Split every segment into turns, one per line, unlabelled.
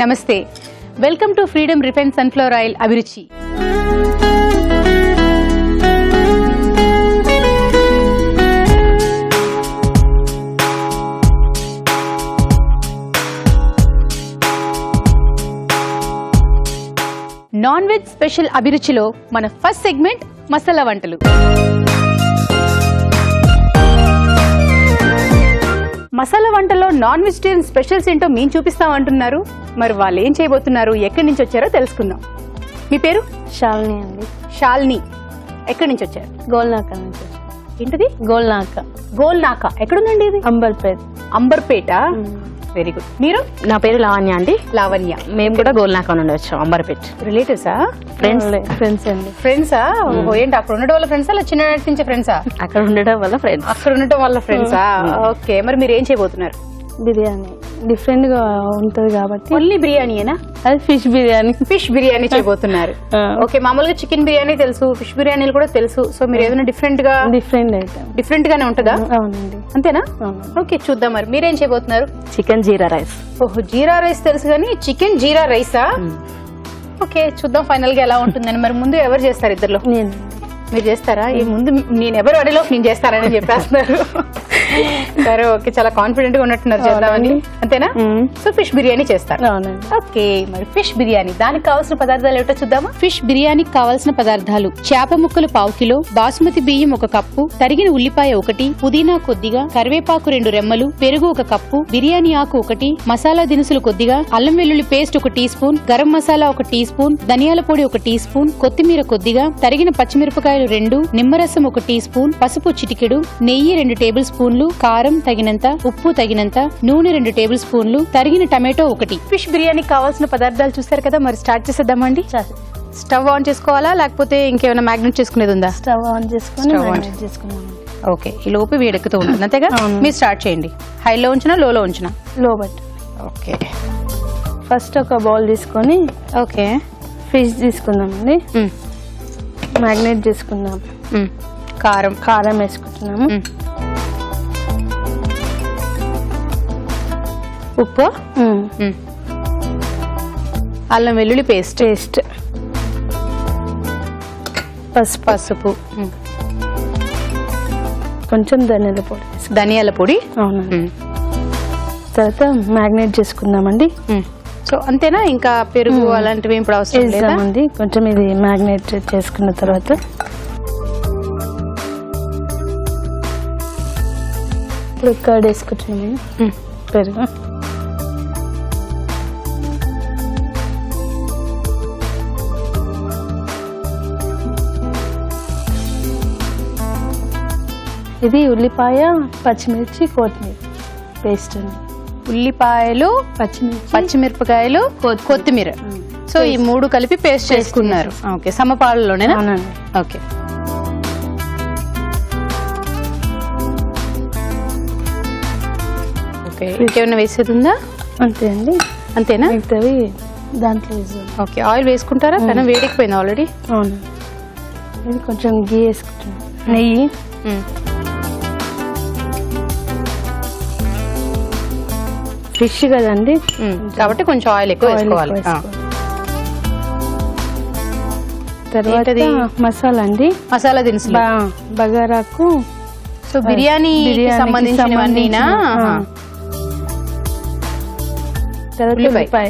నమస్తే, welcome to freedom refine sunflower oil అభిరుచి. Non veg special అభిరుచిలో మన ఫస్ట్ సెగ్మెంట్ మసాలా వంటలు. మసాలా వంటలో నాన్ వెజిటేరియన్ స్పెషల్స్ ఏంటో మేము చూపిస్తామంటున్నారు. మరి వాళ్ళు ఏం చేయబోతున్నారు, ఎక్కడి నుంచి వచ్చారో తెలుసుకుందాం. మీ పేరు?
శాలిని అండి.
శాలిని, ఎక్కడి నుంచి వచ్చారు?
గోల్నాక నుంచి.
ఏంటిది?
గోల్నాక.
గోల్నాక ఎక్కడుందండి ఇది?
అంబర్పేట్.
అంబర్పేట. Very good. మీరు?
నా పేరు లావణ్య అండి.
లావణ్య.
మేము కూడా గోల్నాక నుండి వచ్చాం, అంబర్పేట్.
రిలేటివ్సా?
ఫ్రెండ్స్ అండి.
ఫ్రెండ్సా? ఏంటి అక్కడ ఉండడం వల్ల ఫ్రెండ్సా, చిన్ననాటి నుంచి ఫ్రెండ్సా?
అక్కడ ఉండడం వల్ల ఫ్రెండ్స్.
అక్కడ ఉండటం వల్ల ఫ్రెండ్సా? ఓకే. మరి మీరు ఏం చేయబోతున్నారు?
బిర్యానీ డిఫరెంట్ గా ఉంటది కాబట్టి.
ఓన్లీ బిర్యానీయేనా?
అది ఫిష్ బిర్యానీ.
ఫిష్ బిర్యానీ చేయబోతున్నారు. ఓకే. మామూలుగా చికెన్ బిర్యానీ తెలుసు, ఫిష్ బిర్యానీలు కూడా తెలుసు. సో మీరు ఏదైనా డిఫరెంట్ గానే ఉంటుందా?
అవునండి.
అంతేనా? ఓకే, చూద్దాం. మరి మీరేం చేయబోతున్నారు?
చికెన్ జీరా రైస్.
ఓహో, జీరా రైస్ తెలుసు కానీ చికెన్ జీరా రైసా? ఓకే, చూద్దాం ఫైనల్ గా ఎలా ఉంటుందని. మరి ముందు ఎవరు చేస్తారు ఇద్దరులో?
నేను.
మీరు చేస్తారా? ఈ ముందు నేను ఎవరు అడిలో నేను చేస్తారని చెప్పేస్తున్నారు. సరే, ఓకే. చాలా కాన్ఫిడెంట్ గా ఉన్నట్టున్నారు, చేద్దామని. అంతేనా? సో ఫిష్ బిర్యానీ చేస్తారు. ఓకే. మరి ఫిష్ బిర్యానీ దానికి కావాల్సిన పదార్థాలు ఏమిటో చూద్దామా? ఫిష్ బిర్యానీకి కావాల్సిన పదార్థాలు: చేప ముక్కలు 1/2 కిలో, బాస్మతి బియ్యం 1 కప్పు, తరిగిన ఉల్లిపాయ 1, పుదీనా కొద్దిగా, కరివేపాకు 2 రెమ్మలు, పెరుగు 1 కప్పు, బిర్యానీ ఆకు 1, మసాలా దినుసులు కొద్దిగా, అల్లం వెల్లుల్లి paste 1 tea spoon, garam masala 1 tea spoon, ధనియాల పొడి 1 టీ స్పూన్, కొత్తిమీర కొద్దిగా, తరిగిన పచ్చిమిరపకాయలు 2, నిమ్మరసం 1 టీ స్పూన్, పసుపు చిటికెడు, నెయ్యి 2 టేబుల్ స్పూన్లు, కారం తగినంత, ఉప్పు తగినంత, నూనె 2 టేబుల్ స్పూన్లు, తరిగిన టమాటో 1. ఫిష్ బిర్యానీకి కావాల్సిన పదార్థాలు చూసారు కదా. మరి స్టార్ట్ చేసేద్దామండి. స్టవ్ ఆన్ చేసుకోవాలా, లేకపోతే ఇంకేమైనా మ్యాగ్నెట్ చేసుకునేది ఉందా?
స్టవ్ ఆన్ చేసుకుని.
ఓకే. ఈ లోపు వేడెక్కుతూ ఉంటుంది అంతేగా. మీరు స్టార్ట్ చేయండి. హైలో ఉంచినా, లోలో ఉంచినా?
లో బట్.
ఓకే.
ఫస్ట్ ఒక బౌల్ తీసుకొని
ఓకే
ఫిష్ తీసుకుందామండి. మ్యాగ్నేట్ చేసుకుందాం. కారం వేసుకుంటున్నాము.
ఉప్పు, అల్లం వెల్లుల్లి పేస్ట్,
పసుపు, కొంచెం
ధనియాల పొడి.
అవునండి. తర్వాత మ్యాగ్నేట్ చేసుకుందామండి.
సో అంతేనా? ఇంకా పెరుగు అలాంటివి ఇప్పుడు అవసరం లేదండి.
కొంచెం ఇది మ్యాగ్నేట్ చేసుకున్న తర్వాత ఇప్పుడు కర్డ్ వేసుకుంటున్నాము. పెరుగు, ఇది ఉల్లిపాయ, పచ్చిమిర్చి, కొత్తిమీర పేస్ట్ అండి.
ఉల్లిపాయలు, పచ్చిమిరపకాయలు, కొత్తిమీర. సో ఈ 3 కలిపి పేస్ట్ చేసుకున్నారు. ఓకే. సమపాలలోనేనా?
అవునండి.
ఓకే. ఓకే. ఇంకేమైనా వేసేది ఉందా?
అంతే అండి.
అంతేనా?
మిగతావి దాంట్లో.
ఓకే. ఆయిల్ వేసుకుంటారా? పెనం వేడెక్కిపోయింది ఆల్రెడీ.
అవును. ఇది కొంచెం గీ వేసుకుంటాం, నెయ్యి. ఫిష్ కదండి
కాబట్టి కొంచెం ఆయిల్ ఎక్కువ వేసుకోవాలి.
తర్వాత మసాలా అండి,
మసాలా దినుసులు,
బగారాకు.
సో బిర్యానీ సంబంధించినవన్నీనా?
తర్వాత ఉల్లిపాయ,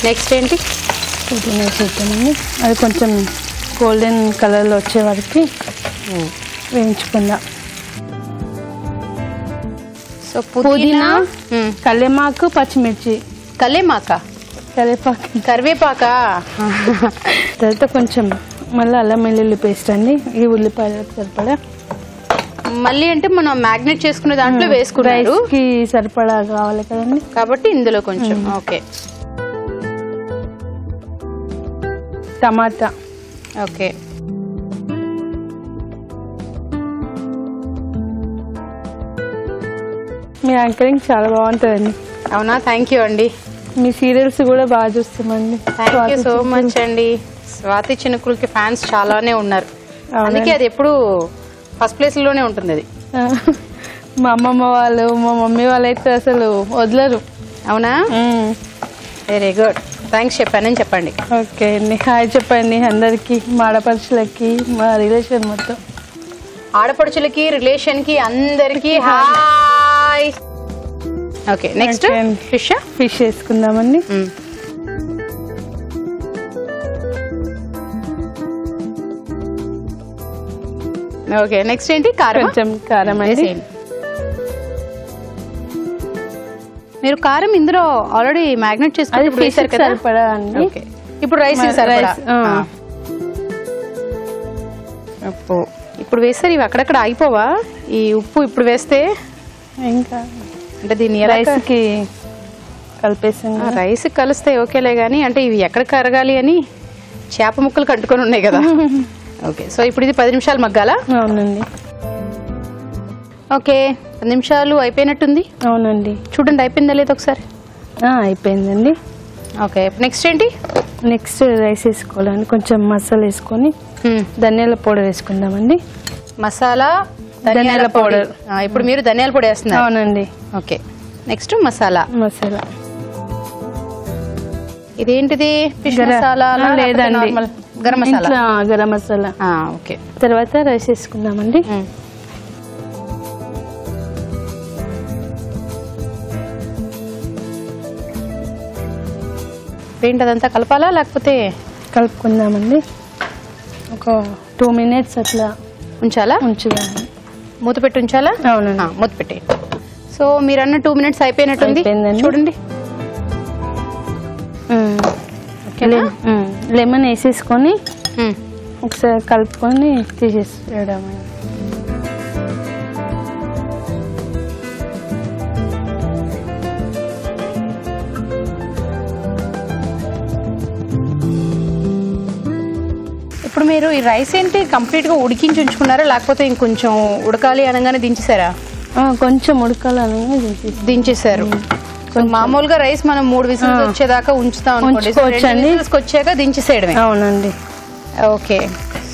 నెక్స్ట్ ఏంటి?
పుదీనా వేసేద్దామండి. అది కొంచెం గోల్డెన్ కలర్లో వచ్చే వరకు వేయించుకుందాం.
సో పుదీనా,
కల్లేమాకు, పచ్చిమిర్చి.
కరివేపాక.
తర్వాత కొంచెం మళ్ళీ అల్లం వెల్లుల్లి పేస్ట్ అండి. ఈ ఉల్లిపాయలకు సరిపడా.
మళ్ళీ అంటే మనం మ్యాగ్నేట్ చేసుకునే దాంట్లో వేసుకున్నారు,
రైస్కి సరిపడా కావాలి కదండి,
కాబట్టి ఇందులో కొంచెం. ఓకే.
టమాటా.
ఓకే.
మీ యాంకరింగ్ చాలా బాగుంటుందండి.
అవునా? థ్యాంక్ యూ అండి.
మీ సీరియల్స్ కూడా బాగా చూస్తామండి.
థ్యాంక్ యూ సో మచ్ అండి. స్వాతి చినుకులకి ఫ్యాన్స్ చాలానే ఉన్నారు. అందుకే అది ఎప్పుడు ఫస్ట్ ప్లేస్ లోనే ఉంటుంది అది.
మా అమ్మమ్మ వాళ్ళు మా మమ్మీ వాళ్ళు అయితే అసలు వదలరు.
అవునా? Very good. థ్యాంక్స్ చెప్పానని చెప్పండి.
ఓకే అండి. హాయ్ చెప్పండి అందరికి, మా ఆడపడుచులకి, మా రిలేషన్ మొత్తం.
ఆడపడుచులకి, రిలేషన్ కి, అందరికి hi. Okay, next fish.
Fish వేసుకుందామండి.
ఓకే, నెక్స్ట్ ఏంటి? కారం.
కొంచెం కారం అండి.
మీరు కారం ఇందులో ఆల్రెడీ మ్యాగ్నెట్ చేసుకుని వేసారు కదా.
సరిపడా అండి.
ఓకే, ఇప్పుడు రైస్ వేసారు. ఉప్పు ఇప్పుడు వేస్తారు. ఇవి అక్కడక్కడ ఆగిపోవా? ఈ ఉప్పు ఇప్పుడు వేస్తే
ఇంకా
అంటే దీన్ని
రైస్ కి కలిపేసాం.
రైస్ కలిస్తే ఓకేలే గానీ అంటే ఇవి ఎక్కడ కరగాలి అని చేప ముక్కలు కట్టుకొని ఉన్నాయి కదా. ఓకే, సో ఇప్పుడు ఇది 10 నిమిషాలు మగ్గాలా?
అవునండి.
ఓకే, 10 నిమిషాలు అయిపోయినట్టుంది.
అవునండి.
చూడండి అయిపోయిందా లేదు ఒకసారి.
అయిపోయిందండి.
ఓకే, నెక్స్ట్ ఏంటి?
నెక్స్ట్ రైస్ వేసుకోవాలండి. కొంచెం మసాలా వేసుకొని ధనియాల పౌడర్ వేసుకుందామండి.
మసాలా, ధనియాల పౌడర్. ఇప్పుడు మీరు ధనియాల పొడి వేస్తున్నారు?
అవునండి.
Okay, next masala.
మసాలా
ఇదేంటిది? ఫిష్ మసాలా
లేదండి,
గరం మసాలా.
గరం మసాలా.
ఓకే,
తర్వాత రైస్ వేసుకుందామండి.
ఏంటి అదంతా కలపాలా లేకపోతే?
కలుపుకుందామండి. ఒక 2 minutes అట్లా
ఉంచాలా?
ఉంచుదాం.
మూత పెట్టి ఉంచాలా?
అవునండి.
మూత పెట్టి. సో మీరు అన్న 2 minutes అయిపోయినట్టుంది. చూడండి.
లెమన్ వేసేసుకొని ఒకసారి కలుపుకొని తీసేసేయడం.
ఇప్పుడు మీరు ఈ రైస్ ఏంటి కంప్లీట్ గా ఉడికించి ఉంచుకున్నారా లేకపోతే ఇంకొంచెం ఉడకాలి అనగానే దించేసారా?
కొంచెం ఉడకాలనగా
దించేసారు. మామూలుగా రైస్ మనం 3 విజిల్స్ వచ్చేదాకా ఉంచుతాం అనుకోండి. వచ్చాక దించేసేయడమే.
అవునండి.
ఓకే,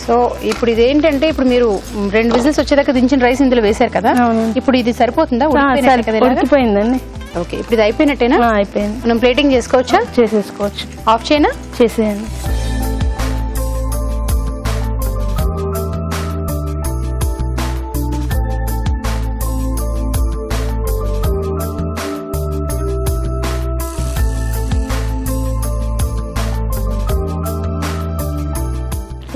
సో ఇప్పుడు ఇదేంటంటే ఇప్పుడు మీరు 2 విజిల్స్ వచ్చేదాకా దించిన రైస్ ఇందులో వేసారు కదా. ఇప్పుడు ఇది సరిపోతుందా?
ఉడికిపోయిందండి.
ఓకే, ఇప్పుడు ఇది అయిపోయినట్టేనా?
అయిపోయింది.
మనం ప్లేటింగ్ చేసుకోవచ్చా?
చేసేసుకోవచ్చు.
ఆఫ్ చేయనా?
చేసేయండి.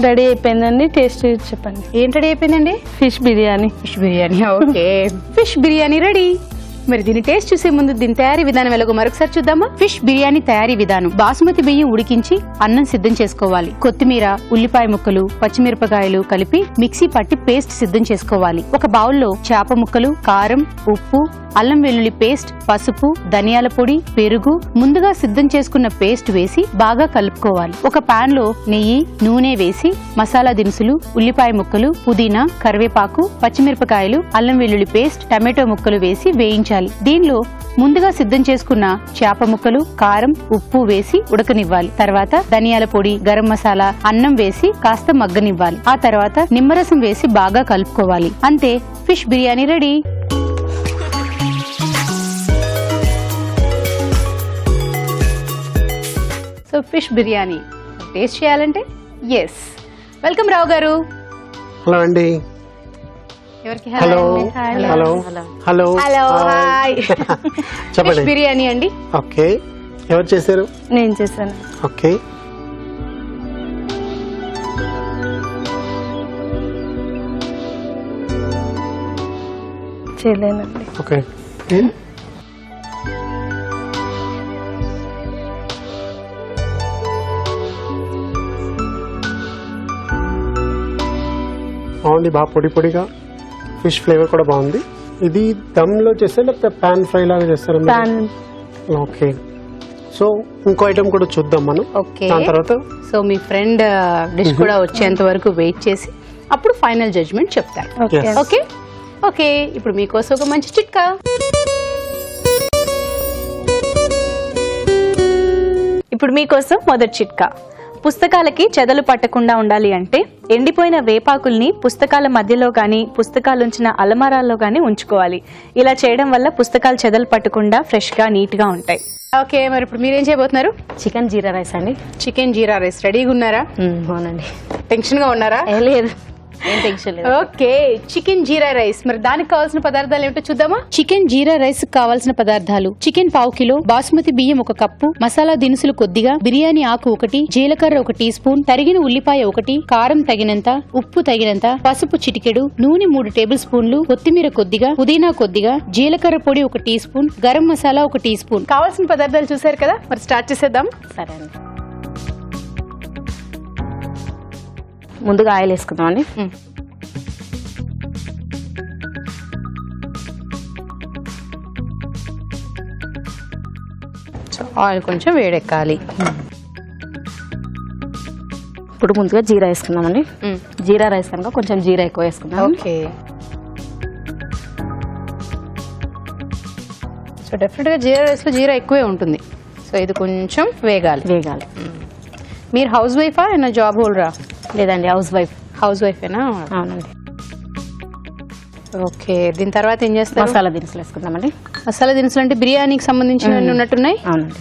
రెడీ అయిపోయిందండి. టేస్ట్ చెప్పండి.
ఏం రెడీ అయిపోయిందండి?
Fish biryani.
Fish biryani. Okay, fish biryani ready. మరి దీని టేస్ట్ చూసే ముందు దీని తయారీ విధానం ఎలాగో మరొకసారి చూద్దామా? ఫిష్ బిర్యానీ తయారీ విధానం. బాసుమతి బియ్యం ఉడికించి అన్నం సిద్ధం చేసుకోవాలి. కొత్తిమీర, ఉల్లిపాయ ముక్కలు, పచ్చిమిరపకాయలు కలిపి మిక్సీ పట్టి పేస్ట్ సిద్ధం చేసుకోవాలి. ఒక బౌల్లో చేప ముక్కలు, కారం, ఉప్పు, అల్లం వెల్లుల్లి పేస్ట్, పసుపు, ధనియాల పొడి, పెరుగు, ముందుగా సిద్ధం చేసుకున్న పేస్ట్ వేసి బాగా కలుపుకోవాలి. ఒక పాన్ లో నెయ్యి, నూనె వేసి మసాలా దినుసులు, ఉల్లిపాయ ముక్కలు, పుదీనా, కరివేపాకు, పచ్చిమిరపకాయలు, అల్లం వెల్లుల్లి పేస్ట్, టమాటో ముక్కలు వేసి వేయించాలి. దీనిలో ముందుగా సిద్ధం చేసుకున్న చేప ముక్కలు, కారం, ఉప్పు వేసి ఉడకనివ్వాలి. తర్వాత ధనియాల పొడి, గరం మసాలా, అన్నం వేసి కాస్త మగ్గనివ్వాలి. ఆ తర్వాత నిమ్మరసం వేసి బాగా కలుపుకోవాలి. అంతే, fish biryani ready. So fish biryani taste చేయాలంటే ఎస్, వెల్కమ్ రావు గారు.
హలో అండి.
ఎవరికి
hello hello hello
hello hi.
చెప్పండి.
ఫిష్ బిర్యానీ అండి.
ఓకే, ఎవరు చేశారు?
నేను చేశాను.
ఓకే,
చేయలేనండి.
ఓకే. బాగుంది, బాగా పొడి పొడిగా. ఫిష్ ఫ్లేవర్ కూడా బాగుంది. ఇది దమ్లో చేస్తే లేకపోతే పాన్ ఫ్రై లాగా చేస్తారా?
పాన్.
ఓకే, సో ఇంకో ఐటమ్ కూడా చూద్దాం మనం.
ఓకే,
దాని తర్వాత
సో మీ ఫ్రెండ్ డిష్ కూడా వచ్చేంత వరకు వెయిట్ చేసి అప్పుడు ఫైనల్ జడ్జ్మెంట్ చెప్తారు.
ఓకే.
ఓకే ఓకే, ఇప్పుడు మీకోసం ఒక మంచి చిట్కా.
ఇప్పుడు మీకోసం మొదటి చిట్కా. పుస్తకాలకి చెదలు పట్టకుండా ఉండాలి అంటే ఎండిపోయిన వేపాకుల్ని పుస్తకాల మధ్యలో కానీ పుస్తకాలుంచిన అలమారాల్లో కానీ ఉంచుకోవాలి. ఇలా చేయడం వల్ల పుస్తకాలు చెదలు పట్టకుండా ఫ్రెష్గా నీట్గా ఉంటాయి.
ఓకే, మరి ఇప్పుడు మీరేం చేయబోతున్నారు?
చికెన్ జీరా రైస్ అండి.
చికెన్ జీరా రైస్ రెడీగా ఉన్నారా?
అవునండి.
టెన్షన్ గా ఉన్నారా?
లేదు, ఏం టెన్షన్ లేదు.
ఓకే, చికెన్ జీరా రైస్. మరి దానికి కావాల్సిన పదార్థాలు ఏమిటో చూద్దామా? చికెన్ జీరా రైస్ కావాల్సిన పదార్థాలు: చికెన్ 1/2 కిలో, బాస్మతి బియ్యం 1 కప్పు, మసాలా దినుసులు కొద్దిగా, బిర్యానీ ఆకు 1, జీలకర్ర 1 టీ స్పూన్, తరిగిన ఉల్లిపాయ 1, కారం తగినంత, ఉప్పు తగినంత, పసుపు చిటికెడు, నూనె 3 టేబుల్ స్పూన్లు, కొత్తిమీర కొద్దిగా, పుదీనా కొద్దిగా, జీలకర్ర పొడి 1 tea spoon, garam masala 1 tea spoon. కావాల్సిన పదార్థాలు చూసారు కదా, మరి స్టార్ట్ చేసేద్దాం.
సరే అండి. ముందుగా ఆయిల్ వేసుకుందాం అండి.
ఆయిల్ కొంచెం వేడెక్కాలి.
ఇప్పుడు ముందుగా జీరా వేసుకుందామండి. జీరా రైస్ కనుక కొంచెం జీరా ఎక్కువ వేసుకుందాం.
ఓకే, సో డెఫినెట్ గా జీరా రైస్ లో జీరా ఎక్కువే ఉంటుంది. సో ఇది కొంచెం వేగాలి. మీరు హౌస్ వైఫా ఏనా జాబ్ హోల్డరా?
లేదండి, హౌస్ వైఫ్.
హౌస్ వైఫేనా?
అవునండి.
ఓకే, దీని తర్వాత ఏం చేస్తారు?
మసాలా దినుసులు వేసుకుందామండి.
మసాలా దినుసులు అంటే బిర్యానీకి సంబంధించినవి ఉన్నట్టున్నాయి.
అవునండి.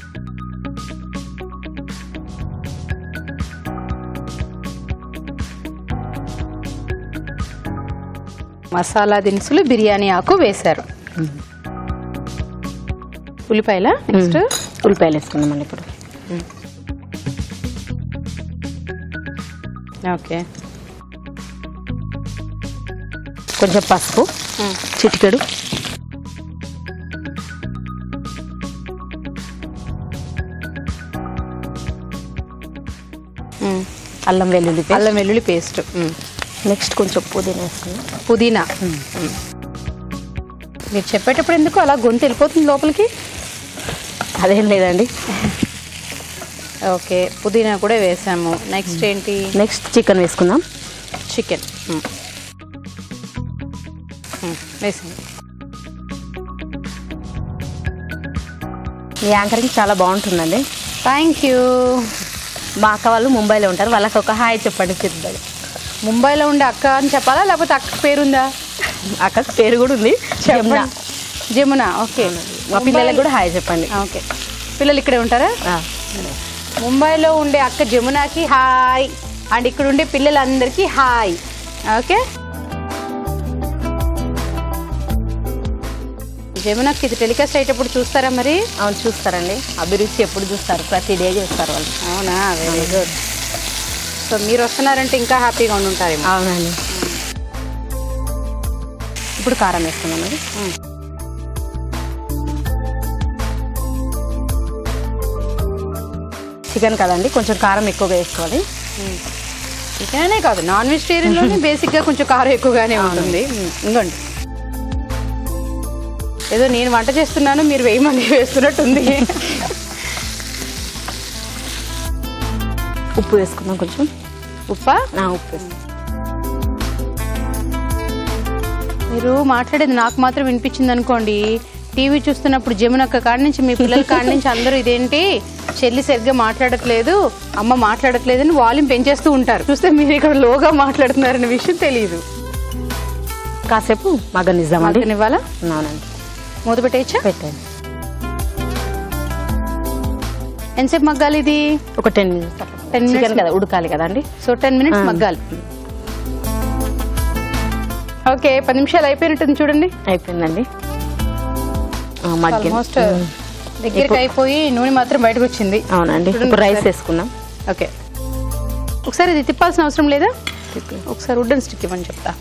మసాలా దినుసులు, బిర్యానీ ఆకు వేశారు. ఉల్లిపాయల నెక్స్ట్
ఉల్లిపాయలు వేసుకుందామండి ఇప్పుడు.
ఓకే,
కొంచెం పసుపు చిటికెడు, అల్లం వెల్లుల్లి
పేస్ట్.
నెక్స్ట్ కొంచెం పుదీనా వేసుకుందాం.
పుదీనా. మీరు చెప్పేటప్పుడు ఎందుకు అలా గొంతు వెళ్ళిపోతుంది లోపలికి?
అదేం లేదండి.
ఓకే, పుదీనా కూడా వేసాము. నెక్స్ట్ ఏంటి?
నెక్స్ట్ చికెన్ వేసుకుందాం.
చికెన్ వేసాము.
ఈ యాంకరింగ్ చాలా బాగుంటుందండి.
Thank you.
మా అక్క వాళ్ళు ముంబైలో ఉంటారు, వాళ్ళకి ఒక హాయ్ చెప్పండి. చిరుబడి
ముంబైలో ఉండే అక్క అని చెప్పాలా, లేకపోతే అక్క పేరుందా?
అక్క పేరు కూడా ఉంది,
జమున. ఓకే,
మా పిల్లలకు కూడా హాయ్ చెప్పండి.
ఓకే, పిల్లలు ఇక్కడే ఉంటారా? ముంబైలో ఉండే అక్క జమునకి హాయ్, అండ్ ఇక్కడ ఉండే పిల్లలందరికీ హాయ్. ఓకే, జమునకి ఇది టెలికాస్ట్ అయ్యేటప్పుడు చూస్తారా మరి?
అవును, చూస్తారండి. అభిరుచి ఎప్పుడు చూస్తారు, ప్రతి డే చూస్తారు వాళ్ళు.
అవునా, వెరీ గుడ్. సో మీరు వస్తున్నారంటే ఇంకా హ్యాపీగా ఉండుంటారేమో.
అవునండి. ఇప్పుడు కారం వేసుకున్నామండి. చికెన్ కదండి, కొంచెం కారం ఎక్కువగా వేసుకోవాలి.
చికెన్ అనే కాదు, నాన్ వెజిటేరియన్లోనే బేసిక్గా కొంచెం కారం ఎక్కువగానే ఉంటుంది. ఇంకోండి, ఏదో నేను వంట చేస్తున్నాను, మీరు 1000 మంది వేస్తున్నట్టుంది.
ఉప్పు వేసుకుందాం కొంచెం.
ఉప్పా?
ఉప్పు వేసుకుందాం.
మీరు మాట్లాడేది నాకు మాత్రం వినిపించింది అనుకోండి, టీవీ చూస్తున్నప్పుడు జమునక్క కాడి నుంచి మీ పిల్లల కాడి నుంచి అందరూ ఇదేంటి చెల్లి సరిగ్గా మాట్లాడట్లేదు, అమ్మ మాట్లాడట్లేదు అని వాల్యూమ్ పెంచేస్తూ ఉంటారు. చూస్తే మీరు ఇక్కడ లోగా మాట్లాడుతున్నారనే విషయం తెలియదు.
కాసేపు మగ్గనిద్దామండి.
మగ్గనివ్వాలా?
అవునండి.
మూత పెట్టేయచ్చా?
పెట్టండి.
ఎంతసేపు మగ్గాలి ఇది?
ఒక 10 మినిట్స్.
10 మినిట్స్
కదా, ఉడకాలి కదండి.
సో 10 మినిట్స్ మగ్గాలి. ఓకే, 10 నిమిషాలు అయిపోయినట్టుంది చూడండి.
అయిపోయిందండి.
ఆల్మోస్ట్ దగ్గరికి అయిపోయి నూనె మాత్రం బయటకు వచ్చింది.
అవునండి. ఇప్పుడు రైస్ వేసుకుందాం.
ఓకే, ఒకసారి ఇది తిప్పాల్సిన అవసరం లేదా? ఒకసారి వుడెన్ స్టిక్ ఇవ్వని చెప్తా.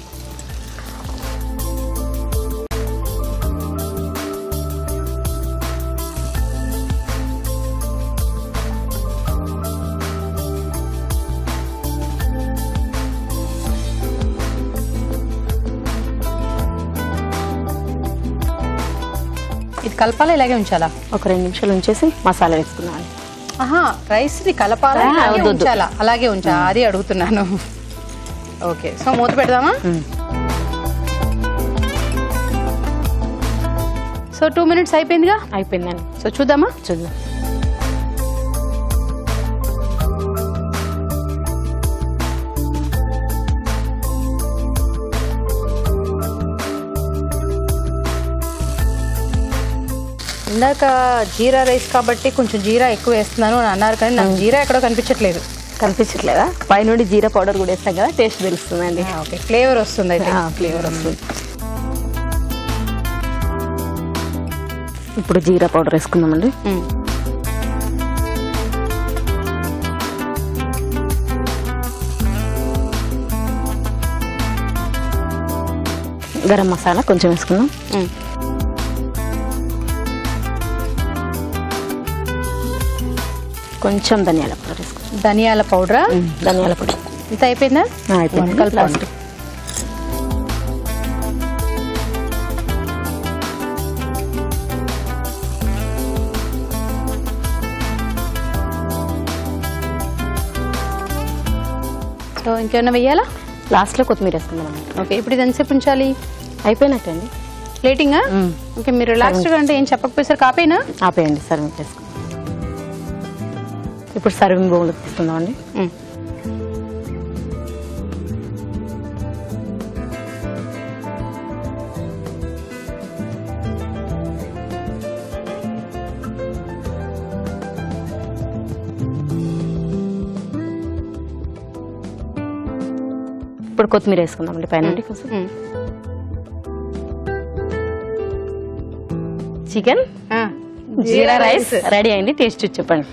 ఇది కలపాలా, ఇలాగే ఉంచాలా?
ఒక 2 నిమిషాలు ఉంచేసి మసాలా వేసుకున్నాను.
రైస్ ని కలపాలా, ఉంచాలా? అలాగే ఉంచా, అది అడుగుతున్నాను. ఓకే, సో మూత పెడదామా? సో 2 మినిట్స్ అయిపోయిందిగా.
అయిపోయిందండి.
సో చూద్దామా?
చూద్దాం.
ఇందాక జీరా రైస్ కాబట్టి కొంచెం జీరా ఎక్కువ వేస్తున్నాను అని అన్నారు, కానీ నాకు జీరా ఎక్కడో కనిపించట్లేదు.
కనిపించట్లేదా? పైనుండి జీరా పౌడర్ కూడా వేస్తాం కదా, టేస్ట్ తెలుస్తుందండి.
ఓకే, ఫ్లేవర్ వస్తుంది అయితే.
ఫ్లేవర్ వస్తుంది. ఇప్పుడు జీరా పౌడర్ వేసుకుందామండి. గరం మసాలా కొంచెం వేసుకుందాం. కొంచెం ధనియాల పౌడర్ వేసుకుందాం.
ధనియాల పౌడరా?
ధనియాల పౌడర్
ఇంత అయిపోయిందా?
అయిపోయింది.
కలపండి. సో ఇంకేమైనా వెయ్యాలా?
లాస్ట్లో కొత్తిమీర వేసుకుందాం.
ఓకే, ఇప్పుడు ఇది ఎంతసేపు ఉంచాలి?
అయిపోయినట్టండి.
ప్లేటింగా? ఓకే, మీరు రిలాక్స్డ్గా అంటే ఏం చెప్పకపోయేసరికి కాపేనా?
ఆపేయండి. సర్వింగ్ చేసుకుందాం. ఇప్పుడు సర్వింగ్ బౌల్ తీసుకుందామండి. ఇప్పుడు కొత్తిమీర వేసుకుందామండి పైన. చికెన్ జీరా రైస్ రెడీ అయింది. టేస్ట్ చూసి చెప్పండి.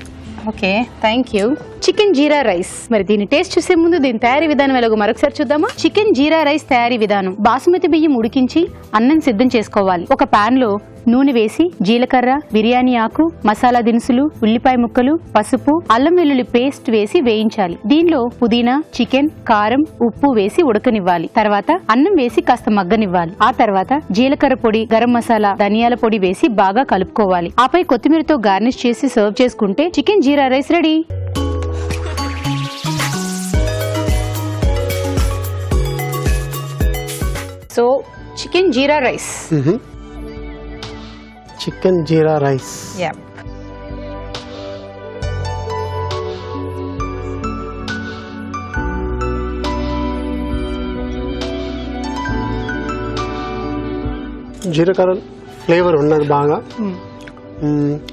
Okay, thank you. Chicken jeera rice. మరి దీని టేస్ట్ చూసే ముందు దీని తయారీ విధానం ఎలాగో మరొకసారి చూద్దామా? చికెన్ జీరా రైస్ తయారీ విధానం. బాసుమతి బియ్యం ఉడికించి అన్నం సిద్ధం చేసుకోవాలి. ఒక పాన్ లో నూనె వేసి జీలకర్ర, బిర్యానీ ఆకు, మసాలా దినుసులు, ఉల్లిపాయ ముక్కలు, పసుపు, అల్లం వెల్లుల్లి పేస్ట్ వేసి వేయించాలి. దీనిలో పుదీనా, చికెన్, కారం, ఉప్పు వేసి ఉడకనివ్వాలి. తర్వాత అన్నం వేసి కాస్త మగ్గనివ్వాలి. ఆ తర్వాత జీలకర్ర పొడి, గరం మసాలా, ధనియాల పొడి వేసి బాగా కలుపుకోవాలి. ఆపై కొత్తిమీరతో గార్నిష్ చేసి సర్వ్ చేసుకుంటే చికెన్ జీరా రైస్ రెడీ. సో చికెన్ జీరా రైస్.
చికెన్ జీరా రైస్. జీలకర్ర ఫ్లేవర్ ఉన్నది బాగా,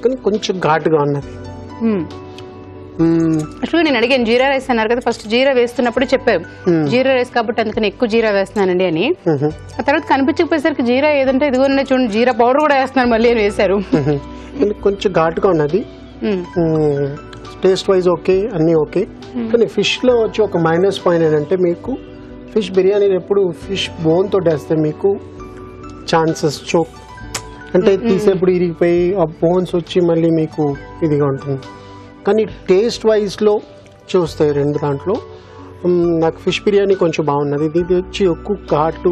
కానీ కొంచెం ఘాటుగా ఉన్నది.
యాక్చువల్గా నేను అడిగాను జీరా రైస్ అన్నారు కదా, ఫస్ట్ జీరా వేస్తున్నప్పుడు చెప్పారు జీరా రైస్ కాబట్టి అందుకని ఎక్కువ జీరా వేస్తున్నానండి అని. ఆ తర్వాత కనిపించకపోయేసరికి జీరా ఏదంటే ఇదిగో చూడండి జీరా పౌడర్ కూడా వేస్తున్నాను మళ్ళీ అని వేశారు.
కొంచెం ఘాటుగా ఉన్నది. టేస్ట్ వైజ్ ఓకే, అన్నీ ఓకే. కానీ ఫిష్ లో వచ్చి ఒక మైనస్ పాయింట్ ఏంటంటే, మీకు ఫిష్ బిర్యానీ ఎప్పుడు ఫిష్ బోన్ తోటి వేస్తే మీకు ఛాన్సెస్ చోక్ అంటే తీసేప్పుడు ఇరిగిపోయి ఆ బోన్స్ వచ్చి మళ్ళీ మీకు ఇదిగా ఉంటుంది. కానీ టేస్ట్ వైజ్లో చూస్తే రెండు దాంట్లో నాకు ఫిష్ బిర్యానీ కొంచెం బాగున్నది. ఇది వచ్చి ఎక్కువ ఘాటు.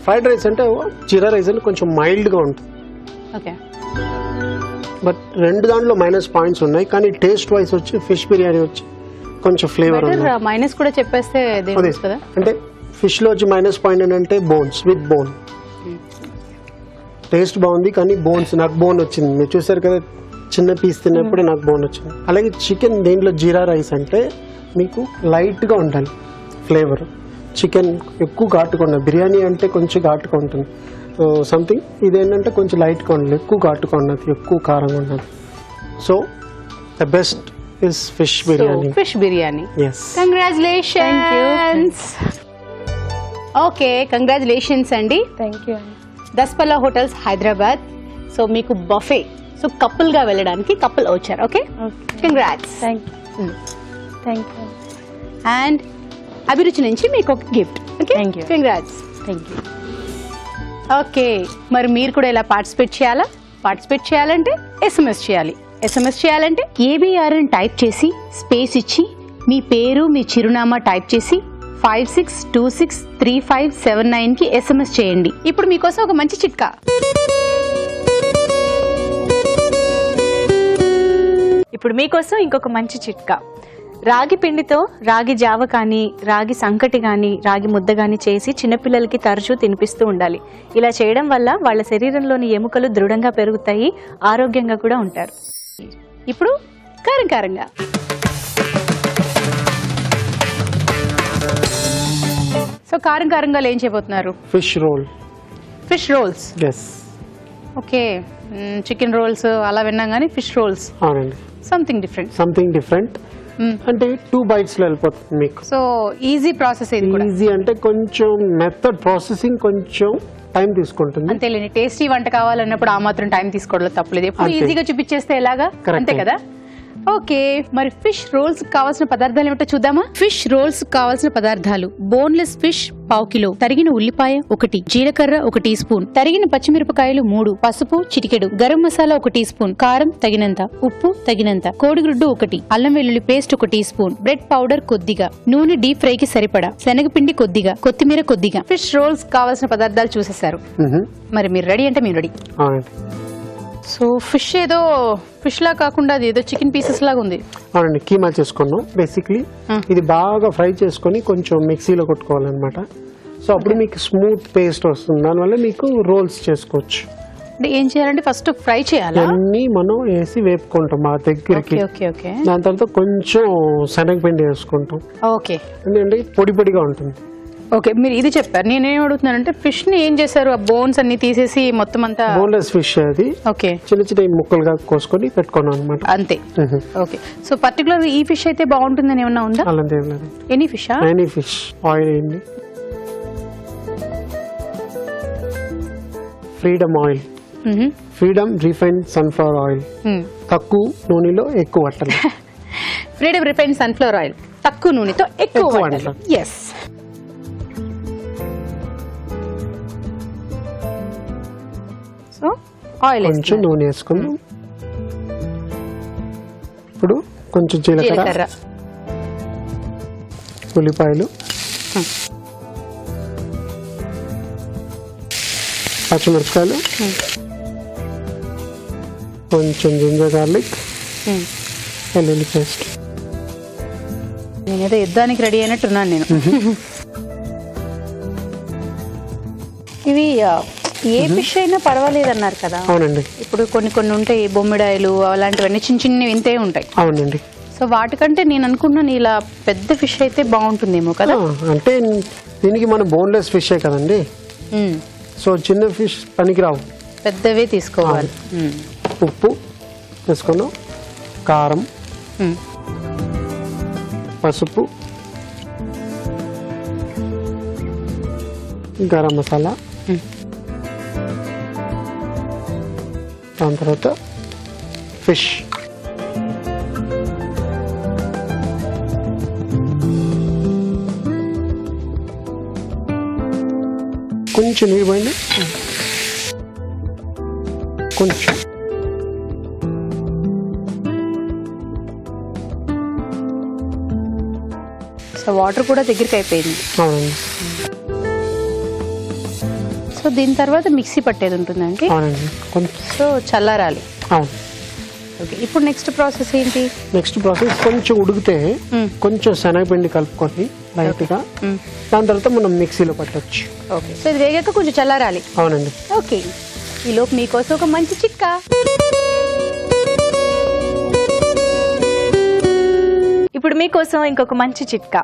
ఫ్రైడ్ రైస్ అంటే జీరా రైస్ అంటే కొంచెం మైల్డ్గా ఉంటుంది.
ఓకే,
బట్ రెండు దాంట్లో మైనస్ పాయింట్స్ ఉన్నాయి. కానీ టేస్ట్ వైజ్ వచ్చి ఫిష్ బిర్యానీ వచ్చి కొంచెం ఫ్లేవర్ ఉంది.
మైనస్ కూడా చెప్పేస్తే
అంటే ఫిష్ లో వచ్చి మైనస్ పాయింట్ ఏంటంటే బోన్స్, విత్ బోన్. టేస్ట్ బాగుంది కానీ బోన్స్, నాకు బోన్ వచ్చింది. మీరు చూసారు కదా, చిన్న పీస్ తిన్నప్పుడే నాకు బోన్ వచ్చింది. అలాగే చికెన్ దీంట్లో జీరా రైస్ అంటే మీకు లైట్గా ఉండాలి ఫ్లేవర్. చికెన్ ఎక్కువ ఘాటుగా ఉన్నది. బిర్యానీ అంటే కొంచెం ఘాటుగా ఉంటుంది సంథింగ్. ఇదేంటంటే కొంచెం లైట్గా ఉండాలి, ఎక్కువ ఘాటుగా ఉన్నది, ఎక్కువ కారంగా ఉన్నది. So the best is fish biryani.
Fish biryani.
Yes,
congratulations. Okay, congratulations అండి.
Thank you.
Daspalla hotels Hyderabad. So మీకు బఫే, సో కపుల్ గా వెళ్ళడానికి కపుల్ వచ్చారు. Okay, congrats.
Thank you.
And Abhiruchi నుంచి మీకు ఒక gift. Okay,
Thank you.
Congrats.
Thank you.
Okay, మరి మీరు కూడా ఇలా పార్టిసిపేట్ చేయాలా? పార్టిసిపేట్ చేయాలంటే SMS చేయాలి. SMS చేయాలంటే ABR అని టైప్ చేసి స్పేస్ ఇచ్చి మీ పేరు, మీ చిరునామా టైప్ చేసి 56263579 కి SMS చేయండి. ఇప్పుడు మీకోసం ఒక మంచి చిట్కా.
ఇప్పుడు మీకోసం ఇంకొక మంచి చిట్కా. రాగి పిండితో రాగి జావ కానీ, రాగి సంకటి కానీ, రాగి ముద్ద కానీ చేసి చిన్నపిల్లలకి తరచూ తినిపిస్తూ ఉండాలి. ఇలా చేయడం వల్ల వాళ్ళ శరీరంలోని ఎముకలు దృఢంగా పెరుగుతాయి, ఆరోగ్యంగా కూడా ఉంటారు.
ఇప్పుడు కారం కారంగా సో కారం కారంగా ఏం చేయబోతున్నారు?
Fish roll.
Fish rolls.
Yes.
Okay, chicken rolls అలా విన్నాం కానీ ఫిష్ రోల్స్
అవునండి,
సంథింగ్ డిఫరెంట్.
అంటే 2 bites లో వెళ్ళిపోతుంది మీకు.
సో ఈజీ ప్రాసెస్ ఇది కూడా.
ఈజీ అంటే కొంచెం మెథడ్ ప్రాసెసింగ్ కొంచెం టైం తీసుకుంటుంది.
అంతేలేండి, టేస్టీ వంట కావాలన్నప్పుడు ఆ మాత్రం టైం తీసుకోవడం తప్పలేదు. ఎప్పుడు
అంతే.
ఈజీగా చూపించేస్తే ఎలాగా,
Correct.
అంతే కదా. ఓకే, మరి ఫిష్ రోల్స్ కావాల్సిన పదార్థాలు ఏమిటో చూద్దామా. ఫిష్ రోల్స్ కావాల్సిన పదార్థాలు: బోన్లెస్ ఫిష్ 1/2 కిలో, తరిగిన ఉల్లిపాయ 1, జీలకర్ర 1 టీ స్పూన్, తరిగిన పచ్చిమిరపకాయలు 3, పసుపు చిటికెడు, గరం మసాలా 1 టీ స్పూన్, కారం తగినంత, ఉప్పు తగినంత, కోడిగుడ్డు 1, అల్లం వెల్లుల్లి paste 1 tea spoon, bread powder కొద్దిగా, నూనె డీప్ ఫ్రై కి సరిపడా, శనగపిండి కొద్దిగా, కొత్తిమీర కొద్దిగా. ఫిష్ రోల్స్ కావాల్సిన పదార్థాలు చూసేశారు. మరి మీరు రెడీ అంటే మేము రెడీ.
అవునండి.
సో ఫిష్ ఏదో ఫిష్ లా కాకుండా అది ఏదో చికెన్ పీసెస్ లాగా ఉంది.
అవునండి, కీమా చేసుకున్నాం. బేసిక్లీ ఇది బాగా ఫ్రై చేసుకొని కొంచెం మిక్సీలో కొట్టుకోవాలన్నమాట. సో అప్పుడు మీకు స్మూత్ పేస్ట్ వస్తుంది, దానివల్ల మీకు రోల్స్ చేసుకోవచ్చు.
అంటే ఏం చేయాలంటే ఫస్ట్ ఫ్రై చేయాలా?
అన్ని మనం వేసి వేపుకుంటాం మా దగ్గరికి.
ఓకే.
దాని తర్వాత కొంచెం శనగపిండి వేసుకుంటాం.
ఓకే
ఎందుకంటే పొడి పొడిగా ఉంటుంది.
ఓకే, మీరు ఇది చెప్పారు. నేనేం అడుగుతున్నానంటే ఫిష్ ని ఏం చేశారు? ఆ బోన్స్ అన్ని తీసేసి మొత్తం అంతా.
బోన్లెస్ ఫిష్ అది.
ఓకే,
చిన్న చిన్న ముక్కలుగా కోసుకొని పెట్టుకున్నాం అనమాట.
అంతే. ఓకే, సో పర్టికులర్ ఈ ఫిష్ అయితే బాగుంటుందని ఏమన్నా ఉందా?
అలాంటి ఏం లేదు.
Any fish?
Any fish. Oil వేయండి. Freedom refined sunflower oil. తక్కువ నూనెలో ఎక్కువ వంటలు.
ఫ్రీడమ్ రిఫైన్డ్ సన్ఫ్లవర్ ఆయిల్ తక్కువ నూనెతో ఎక్కువ వంటలు. ఎస్. సో ఆయిల్
కొంచెం నూనె వేసుకుందాం. ఇప్పుడు కొంచెం జీలకర్ర, ఉల్లిపాయలు, పచ్చిమిరపకాయలు, కొంచెం జింజర్ గార్లిక్, వెల్లుల్లి పేస్ట్.
నేనేదో యుద్ధానికి రెడీ అయినట్టున్నాను నేను. ఇవి ఏ ఫిష్ అయినా పర్వాలేదు అన్నారు కదా.
అవునండి.
ఇప్పుడు కొన్ని ఉంటాయి, బొమ్మిడాయలు అలాంటివన్నీ చిన్న చిన్నవి ఇంతే ఉంటాయి.
అవునండి.
సో వాటికంటే నేను అనుకున్నాను ఇలా పెద్ద ఫిష్ అయితే బాగుంటుందేమో కదా.
అంటే దీనికి మన బోన్లెస్ ఫిషే కదండి. సో చిన్న ఫిష్ పనికిరావు,
పెద్దవే తీసుకోవాలి.
ఉప్పు వేసుకున్నాం, కారం, పసుపు, గరం మసాలా, దాని తర్వాత ఫిష్. కొంచెం నీరు పోయింది, కొంచెం.
సో వాటర్ కూడా దగ్గరికి అయిపోయింది.
అవునండి.
సో దీని తర్వాత మిక్సీ పట్టేది ఉంటుందండి.
అవునండి, కొంచెం.
సో చల్లారాలి.
అవును.
ఓకే, ఇప్పుడు నెక్స్ట్ ప్రాసెస్ ఏంటి?
నెక్స్ట్ ప్రాసెస్ కొంచెం ఉడికితే కొంచెం శనగపిండి కలుపుకొని లైట్గా, దాని తర్వాత మనం మిక్సీలో పట్టొచ్చు.
ఓకే, సో ఇది వేగాక కొంచెం చల్లారాలి.
అవునండి.
ఓకే, ఈలోపు మీకోసం ఒక మంచి చిట్కా.
ఇప్పుడు మీకోసం ఇంకొక మంచి చిట్కా.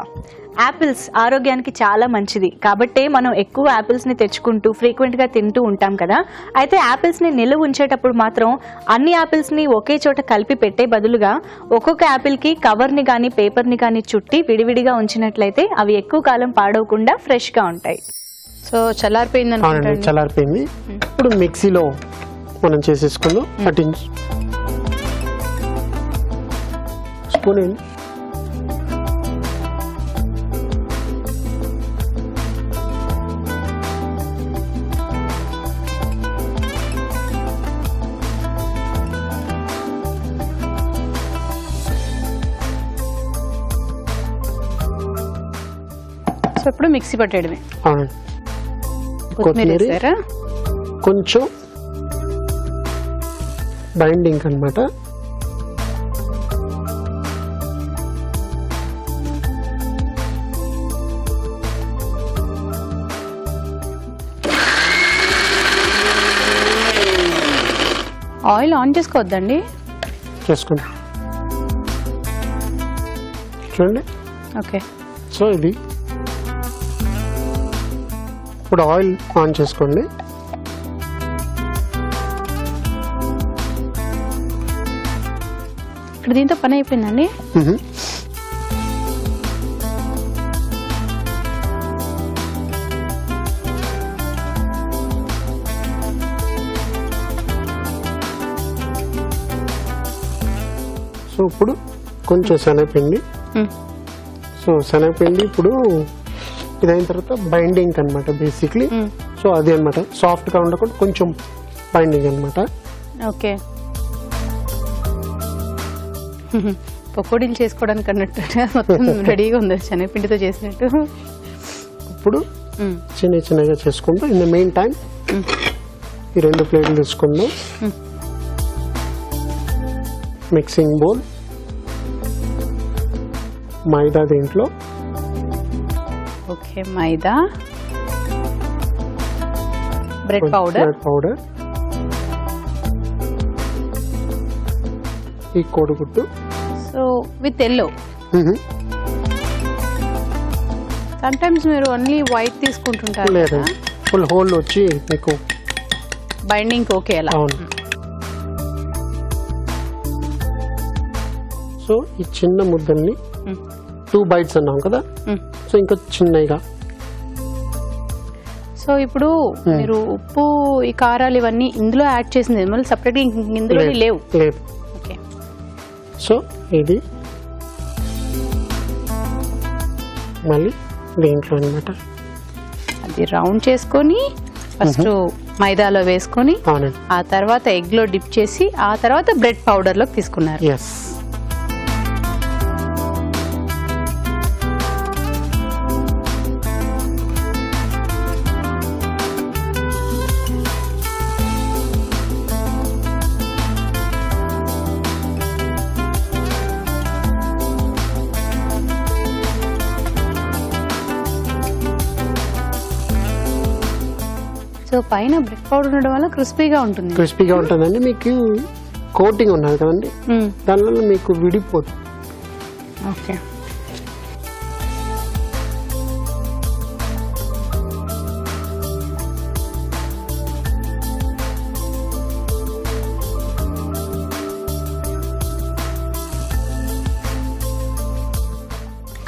యాపిల్స్ ఆరోగ్యానికి చాలా మంచిది కాబట్టి మనం ఎక్కువ యాపిల్స్ ని తెచ్చుకుంటూ ఫ్రీక్వెంట్ గా తింటూ ఉంటాం కదా. అయితే యాపిల్స్ ని నిల్వ ఉంచేటప్పుడు మాత్రం అన్ని యాపిల్స్ ని ఒకే చోట కలిపి పెట్టే బదులుగా ఒక్కొక్క యాపిల్ కి కవర్ ని గానీ పేపర్ ని గానీ చుట్టి విడివిడిగా ఉంచినట్లయితే అవి ఎక్కువ కాలం పాడవకుండా ఫ్రెష్ గా ఉంటాయి.
సో చల్లారిపోయింది
అవునండి, చల్లారిపోయింది. ఇప్పుడు మిక్సీలో మనం చేసేసుకుందాం. పట్టించి స్పూన్ ఏంటి.
సో ఇప్పుడు మిక్సీ పట్టేయడమే.
అవునండి.
కొత్తిమీర వేసారా?
కొంచెం బైండింగ్ అన్నమాట.
ఆయిల్ ఆన్ చేసుకోవద్దండి.
చేసుకోండి, చూడండి.
ఓకే,
సో ఇది ఇప్పుడు ఆయిల్ ఆన్ చేసుకోండి.
ఇక్కడ దీంతో పని అయిపోయిందండి.
సో ఇప్పుడు కొంచెం శనగపిండి. సో శనగపిండి ఇప్పుడు ఇదైన తర్వాత బైండింగ్ అనమాట బేసిక్లీ. సో అది అనమాట సాఫ్ట్గా ఉండకుండా కొంచెం బైండింగ్ అనమాట.
ఓకే, పకోడీలు చేసుకోవడానికి అన్నట్టు మొత్తం రెడీగా ఉంది శనగపిండితో చేసినట్టు.
ఇప్పుడు చిన్న చిన్నగా చేసుకుంటూ ఇన్ ద మెయిన్ టైం ఈ 2 ప్లేట్లు తీసుకుందాం. మిక్సింగ్ బౌల్, మైదా దీంట్లో.
ఓకే, మైదా, బ్రెడ్ పౌడర్,
ఈ కోడిగుడ్డు.
So with yellow. Some times మీరు ఓన్లీ వైట్ తీసుకుంటుంటారు.
లేదు, ఫుల్ హోల్ వచ్చి మీకు
బైండింగ్ ఓకే అలా.
అవును. సో ఈ చిన్న ముద్దల్ని 2 bites అన్నాం కదా, సో ఇంకా చిన్నగా.
సో ఇప్పుడు మీరు ఉప్పు, ఈ కారాలు ఇవన్నీ ఇందులో యాడ్ చేసింది, మళ్ళీ సపరేట్ ఇందులో లేవు.
లేదు.
ఓకే,
సో ఇది మళ్ళీ దీంట్లో అనమాట.
అది రౌండ్ చేసుకొని ఫస్ట్ మైదాలో వేసుకొని
అవునండి.
ఆ తర్వాత ఎగ్ లో డిప్ చేసి ఆ తర్వాత బ్రెడ్ పౌడర్ లోకి తీసుకున్నారు.
ఎస్.
సో పైన బ్రెడ్ పౌడర్ ఉండడం వల్ల క్రిస్పీగా ఉంటుంది.
క్రిస్పీగా ఉంటుందండి. మీకు కోటింగ్ ఉన్నది కదండి, దానివల్ల మీకు విడిపోతుంది.
ఓకే,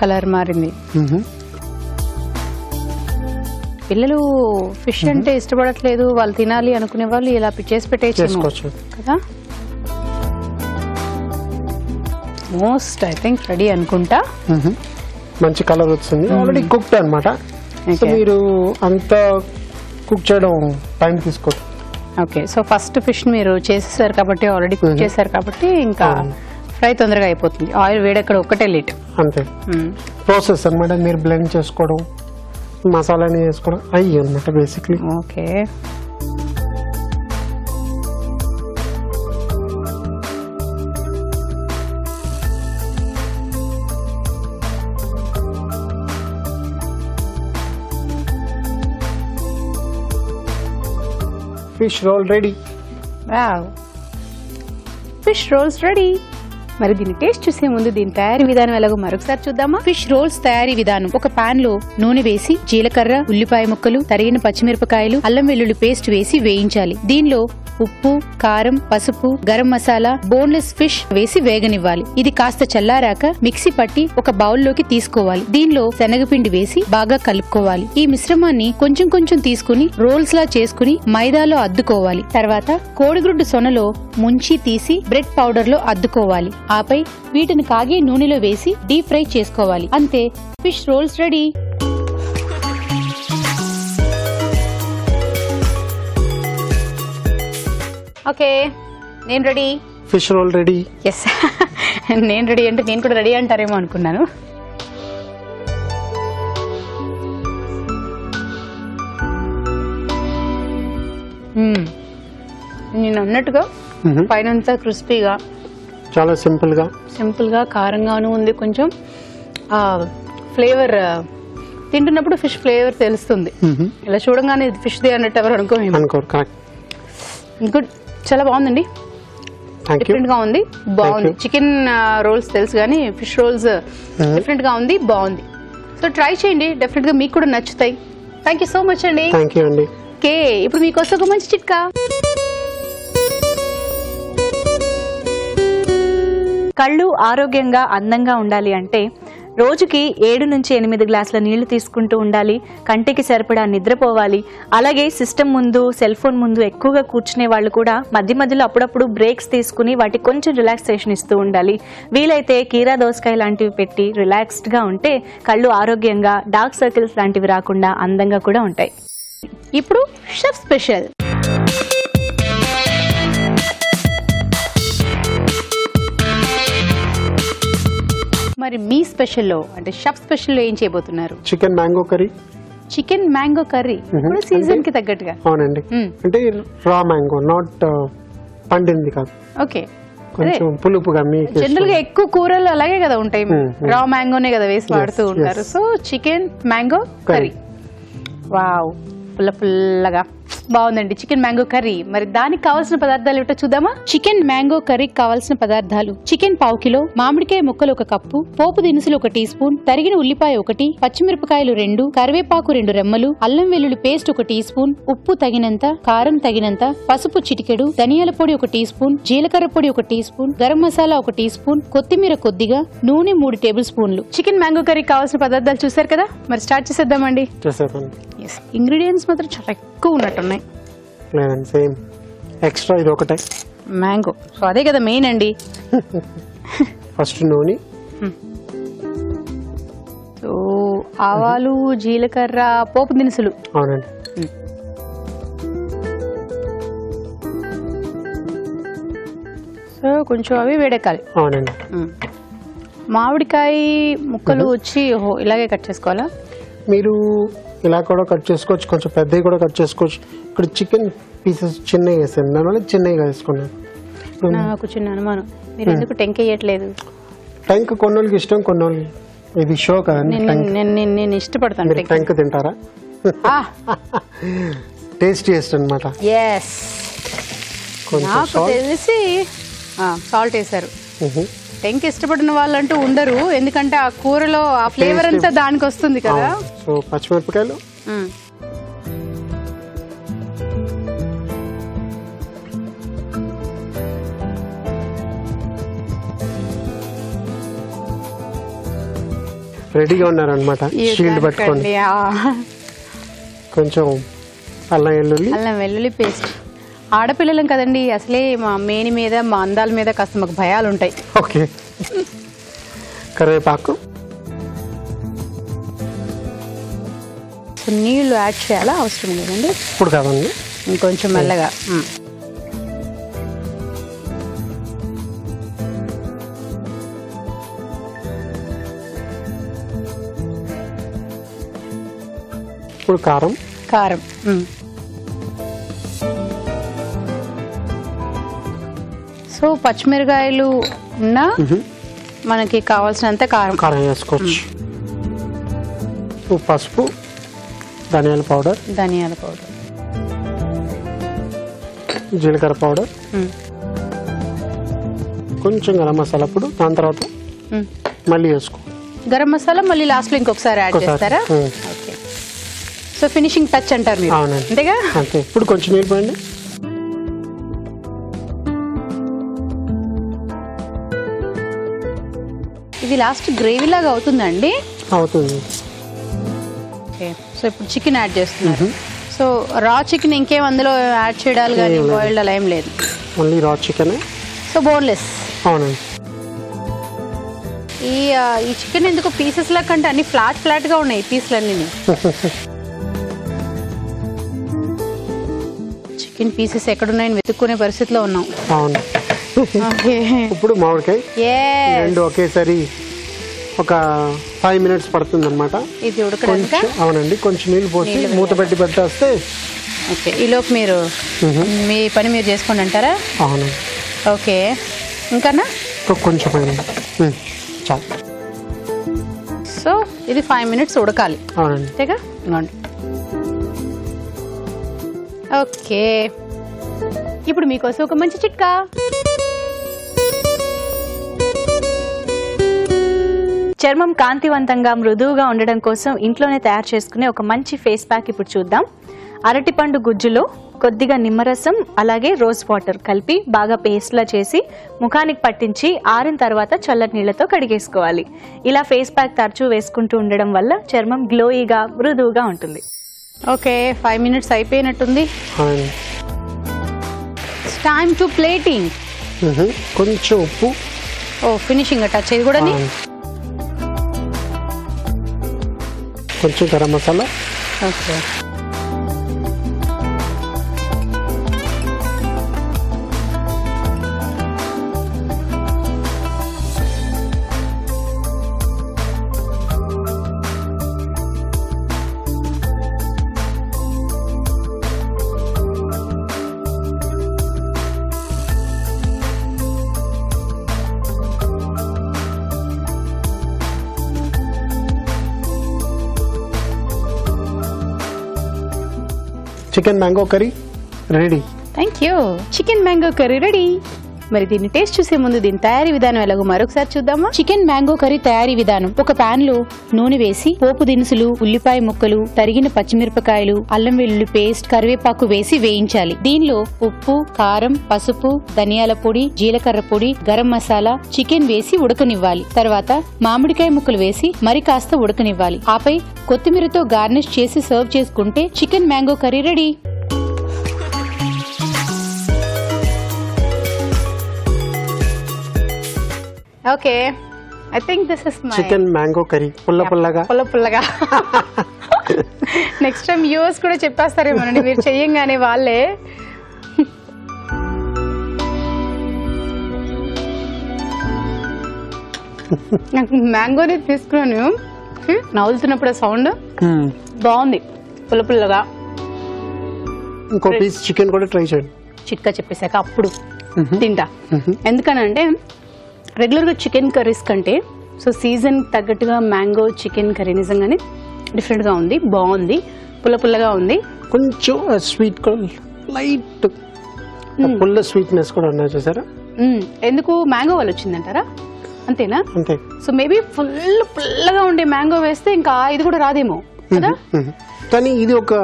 కలర్ మారింది. పిల్లలు ఫిష్ అంటే ఇష్టపడట్లేదు, వాళ్ళు తినాలి అనుకునే వాళ్ళు ఇలా చేసి పెట్టేయచ్చు కదా. మోస్ట్ ఐ థింక్ రెడీ అనుకుంటా.
మంచి కలర్ వచ్చింది, ఆల్రెడీ కుక్డ్ అనమాట. సో మీరు అంత కుక్ చేయడం టైం తీసుకోవచ్చు.
ఓకే, సో ఫస్ట్ ఫిష్ మీరు చేసేసారు కాబట్టి, ఆల్రెడీ కుక్ చేశారు కాబట్టి ఇంకా ఫ్రై తొందరగా అయిపోతుంది. ఆయిల్ వేడెక్కడ ఒక్కటే లేట్
అంతే. ప్రాసెస్ అనమాట. మీరు బ్లెండ్ చేసుకోవడం, మసాలాని వేసుకోవడం అయ్యి అనమాట basically.
Okay,
fish roll ready.
Wow, fish rolls ready. మరి దీన్ని టేస్ట్ చూసే ముందు దీని తయారీ విధానం ఎలాగో మరొకసారి చూద్దామా. ఫిష్ రోల్స్ తయారీ విధానం: ఒక పాన్ లో నూనె వేసి జీలకర్ర, ఉల్లిపాయ ముక్కలు, తరిగిన పచ్చిమిరపకాయలు, అల్లం వెల్లుల్లి పేస్ట్ వేసి వేయించాలి. దీనిలో ఉప్పు, కారం, పసుపు, గరం మసాలా, బోన్లెస్ ఫిష్ వేసి వేగనివ్వాలి. ఇది కాస్త చల్లారాక మిక్సీ పట్టి ఒక బౌల్లోకి తీసుకోవాలి. దీనిలో శనగపిండి వేసి బాగా కలుపుకోవాలి. ఈ మిశ్రమాన్ని కొంచెం కొంచెం తీసుకుని రోల్స్ లా చేసుకుని మైదాలో అద్దుకోవాలి. తర్వాత కోడిగుడ్డు సొనలో ముంచి తీసి బ్రెడ్ పౌడర్ లో అద్దుకోవాలి. ఆపై వీటిని కాగే నూనెలో వేసి డీప్ ఫ్రై చేసుకోవాలి. అంతే, ఫిష్ రోల్స్ రెడీ. ఓకే, నేను ready.
Fish roll ready.
Yes, నేను రెడీ అంటే నేను కూడా రెడీ అంటారేమో అనుకున్నాను. నేను అన్నట్టుగా పైనంతా క్రిస్పీగా,
చాలా సింపుల్ గా
కారంగాను ఉంది. కొంచెం ఫ్లేవర్ తింటున్నప్పుడు ఫిష్ ఫ్లేవర్ తెలుస్తుంది. ఇలా చూడంగానే ఫిష్ దే అన్నట్టు ఎవరు అనుకోరు. గుడ్, చాలా బాగుందండి. డిఫరెంట్ గా ఉంది, బాగుంది. చికెన్ రోల్స్ తెలుసు కానీ ఫిష్ రోల్స్ డిఫరెంట్ గా ఉంది, బాగుంది. సో ట్రై చేయండి, డెఫినెట్ గా మీకు కూడా నచ్చుతాయి. థ్యాంక్ యూ సో మచ్ అండి. ఓకే, ఇప్పుడు మీకోసం ఒక మంచి చిట్కా.
కళ్ళు ఆరోగ్యంగా అందంగా ఉండాలి అంటే రోజుకి 7 నుంచి 8 గ్లాసుల నీళ్లు తీసుకుంటూ ఉండాలి. కంటికి సరిపడా నిద్రపోవాలి. అలాగే సిస్టమ్ ముందు, సెల్ ఫోన్ ముందు ఎక్కువగా కూర్చునే వాళ్ళు కూడా మధ్య మధ్యలో అప్పుడప్పుడు బ్రేక్స్ తీసుకుని వాటికి కొంచెం రిలాక్సేషన్ ఇస్తూ ఉండాలి. వీలైతే కీరా దోసకాయ లాంటివి పెట్టి రిలాక్స్డ్గా ఉంటే కళ్ళు ఆరోగ్యంగా, డార్క్ సర్కిల్స్ లాంటివి రాకుండా అందంగా కూడా ఉంటాయి.
ఇప్పుడు షెఫ్ స్పెషల్. మరి మీ స్పెషల్లో అంటే షెఫ్ స్పెషల్లో ఏం చేయబోతున్నారు?
Chicken mango curry.
Chicken mango curry ఇప్పుడు సీజన్ కి తగ్గట్టుగా.
అవునండి, అంటే రా మ్యాంగో, నాట్ పండింది కాదు.
ఓకే,
కొంచెం పులుపుగా. మీకు
జనరల్ గా ఎక్కువ కూరలు అలాగే కదా ఉంటాయి, రా మ్యాంగోనే కదా వేసి వాడుతూ ఉంటారు. So chicken mango curry. Wow, పుల్ల పుల్లగా బాగుందండి చికెన్ మ్యాంగో కర్రీ. మరి దానికి కావాల్సిన పదార్థాలు ఏమిటో చూద్దామా? చికెన్ మ్యాంగో కర్రీకి కావాల్సిన పదార్థాలు: చికెన్ 1/2 కిలో, మామిడికాయ ముక్కలు 1 కప్పు, పోపు దినుసులు 1 టీ స్పూన్, తరిగిన ఉల్లిపాయ 1, పచ్చిమిరపకాయలు 2, కరివేపాకు 2 రెమ్మలు, అల్లం వెల్లుల్లి పేస్ట్ 1 టీ స్పూన్, ఉప్పు తగినంత, కారం తగినంత, పసుపు చిటికెడు, ధనియాల పొడి 1 టీ స్పూన్, జీలకర్ర పొడి 1 tea spoon, garam masala 1 tea spoon, కొత్తిమీర కొద్దిగా, నూనె 3 టేబుల్ స్పూన్లు. చికెన్ మ్యాంగో కర్రీకి కావాల్సిన పదార్థాలు చూసారు కదా, మరి స్టార్ట్ చేసేద్దామండి. ఇంగ్రీడియంట్స్ మాత్రం చాలా ఎక్కువ ఉన్నట్టున్నాయి.
లేదండి, సేమ్ ఎక్స్ట్రా ఇది ఒకటే
మ్యాంగో. సో అదే కదా మెయిన్ అండి.
ఫస్ట్ నూనె,
సో ఆవాలు, జీలకర్ర, పోపు దినుసులు.
అవునండి,
సో కొంచెం అవి వేడెక్కాలి.
అవునండి.
మామిడికాయ ముక్కలు వచ్చి ఇలాగే కట్ చేసుకోవాలా?
మీరు ఇలా కూడా కట్ చేసుకోవచ్చు, కొంచెం పెద్దవి కూడా కట్ చేసుకోవచ్చు. ఇక్కడ చికెన్ పీసెస్ చిన్నవి వేసాను, దానివల్ల చిన్నగా వేసుకున్నాను.
నాకు చిన్న అనుమానం, మీరు ఎందుకు టెంక్ వేయట్లేదు?
టెంక్ కొన్నోళ్ళకి ఇష్టం, కొన్నోళ్ళకి ఇది షో కదండి.
నేను ఇష్టపడతాను.
మీరు టెంక్ తింటారా? టేస్ట్ అనమాట.
నాకు తెలిసి సాల్ట్ వేసారు. టెంక్ ఇష్టపడిన వాళ్ళంటూ ఉండరు, ఎందుకంటే ఆ కూరలో ఆ ఫ్లేవర్ అంతా దానికి వస్తుంది కదా.
సో పచ్చిమిరపకాయలు, రెడీగా ఉన్నారనమాట, షీల్డ్ పట్టుకోండి. కొంచెం అల్లం వెల్లుల్లి
పేస్ట్. ఆడపిల్లలం కదండి, అసలే మా మేని మీద, మా అందాల మీద కాస్త మాకు భయాలు ఉంటాయి.
ఓకే, కరివేపాకు,
నీళ్లు యాడ్ చేయాలా? అవసరం లేదండి,
ఇప్పుడు కాదండి,
ఇంకొంచెం మెల్లగా.
ఇప్పుడు కారం.
సో పచ్చిమిరకాయలు ఉన్నా మనకి కావాల్సినంత కారం
వేసుకోవచ్చు. పసుపు, ధనియాల పౌడర్, జీలకర్ర పౌడర్, కొంచెం గరం మసాలా పొడి, దాని తర్వాత మళ్ళీ వేసుకో.
గరం మసాలా మళ్ళీ లాస్ట్ లో ఇంకొకసారి యాడ్ చేస్తారా? ఓకే, సో ఫినిషింగ్ టచ్ అంటారు మీరు.
అవునండి,
అంతేగా.
అంతే. ఇప్పుడు కొంచెం నీళ్ళు పోయండి.
ఇది లాస్ట్ గ్రేవీ లాగా అవుతుందండి?
అవుతుంది.
ఓకే, సో ఇప్పుడు చికెన్ యాడ్ చేస్తున్నారు. సో రా చికెన్ ఇంకేం అందులో యాడ్ చేయడాలి కానీ బాయిల్డ్ అలా ఏం లేదు,
ఓన్లీ రా చికెన్.
So boneless.
అవునండి.
ఈ చికెన్ ఎందుకు పీసెస్ లా కంటే అన్ని ఫ్లాట్ గా ఉన్నాయి పీసులు అన్ని. చికెన్ పీసెస్ ఎక్కడున్నాయని వెతుక్కునే పరిస్థితిలో ఉన్నాం.
అవును. ఇప్పుడు మామిడికాయ 2 ఒకేసారి ఒక 5 మినిట్స్ పడుతుంది అనమాట
ఇది ఉడకడానికి.
అవునండి, కొంచెం నీళ్ళు పోసి మూత పెట్టి పెట్టేస్తే.
ఓకే, ఈలోపు మీరు మీ పని మీరు చేసుకోండి అంటారా?
అవును.
ఓకే, ఇంకా
కొంచెం చాలు.
సో ఇది 5 మినిట్స్ ఉడకాలి.
అవునండి,
అంతేగా. ఓకే, ఇప్పుడు మీకోసం ఒక మంచి చిట్కా.
చర్మం కాంతివంతంగా, మృదువుగా ఉండడం కోసం ఇంట్లోనే తయారు చేసుకునే ఒక మంచి ఫేస్ ప్యాక్ ఇప్పుడు చూద్దాం. అరటిపండు గుజ్జులో కొద్దిగా నిమ్మరసం అలాగే రోజ్ వాటర్ కలిపి బాగా పేస్ట్లా చేసి ముఖానికి పట్టించి ఆరిన తర్వాత చల్లటి నీళ్లతో కడిగేసుకోవాలి. ఇలా ఫేస్ ప్యాక్ తరచూ వేసుకుంటూ ఉండడం వల్ల చర్మం గ్లోయిగా మృదువుగా ఉంటుంది.
ఓకే 5 minutes అయిపోయినట్టుంది. Time to plating.
కొంచెం ఉప్పు.
ఫినిషింగ్ టచ్ ఇది కూడా
కొంచెం garam masala.
Okay
chicken mango curry ready.
Thank you. Chicken mango curry ready. మరి దీన్ని టేస్ట్ చూసే ముందు దీని తయారీ విధానం ఎలాగో మరొకసారి చూద్దామా. చికెన్ మ్యాంగో కర్రీ తయారీ విధానం: ఒక పాన్ లో నూనె వేసి పోపు దినుసులు, ఉల్లిపాయ ముక్కలు, తరిగిన పచ్చిమిరపకాయలు, అల్లం వెల్లుల్లి పేస్ట్, కరివేపాకు వేసి వేయించాలి. దీనిలో ఉప్పు, కారం, పసుపు, ధనియాల పొడి, జీలకర్ర పొడి, గరం మసాలా, చికెన్ వేసి ఉడకనివ్వాలి. తర్వాత మామిడికాయ ముక్కలు వేసి మరి కాస్త ఉడకనివ్వాలి. ఆపై కొత్తిమీరతో గార్నిష్ చేసి సర్వ్ చేసుకుంటే chicken mango curry ready. Okay, I think this is my
chicken mango curry. పుల్లగా
నెక్స్ట్ టైం యూఎస్ కూడా చెప్పేస్తారేమోనండి మీరు చెయ్యంగానే వాళ్ళే. నాకు మ్యాంగోని తీసుకున్నాను, నవ్వులుతున్నప్పుడు సౌండ్ బాగుంది, పుల్లగా.
ఇంకో పీస్ చికెన్ కూడా ట్రై చేయండి.
చిట్కా చెప్పేశాక అప్పుడు తింటా. ఎందుకనంటే రెగ్యులర్గా చికెన్ కర్రీస్ కంటే సో సీజన్ తగ్గట్టుగా మ్యాంగో చికెన్ కర్రీ నిజంగానే డిఫరెంట్గా ఉంది, బాగుంది, పుల్లగా ఉంది.
కొంచెం స్వీట్ కూడా లైట్ పుల్ల స్వీట్నెస్ కూడా ఉన్నాయి చూసారా.
ఎందుకు మ్యాంగో వాళ్ళు వచ్చిందంటారా? అంతేనా?
అంతే.
సో మేబీ పుల్లగా ఉండే మ్యాంగో వేస్తే ఇంకా ఇది కూడా రాదేమో కదా.
కానీ ఇది ఒక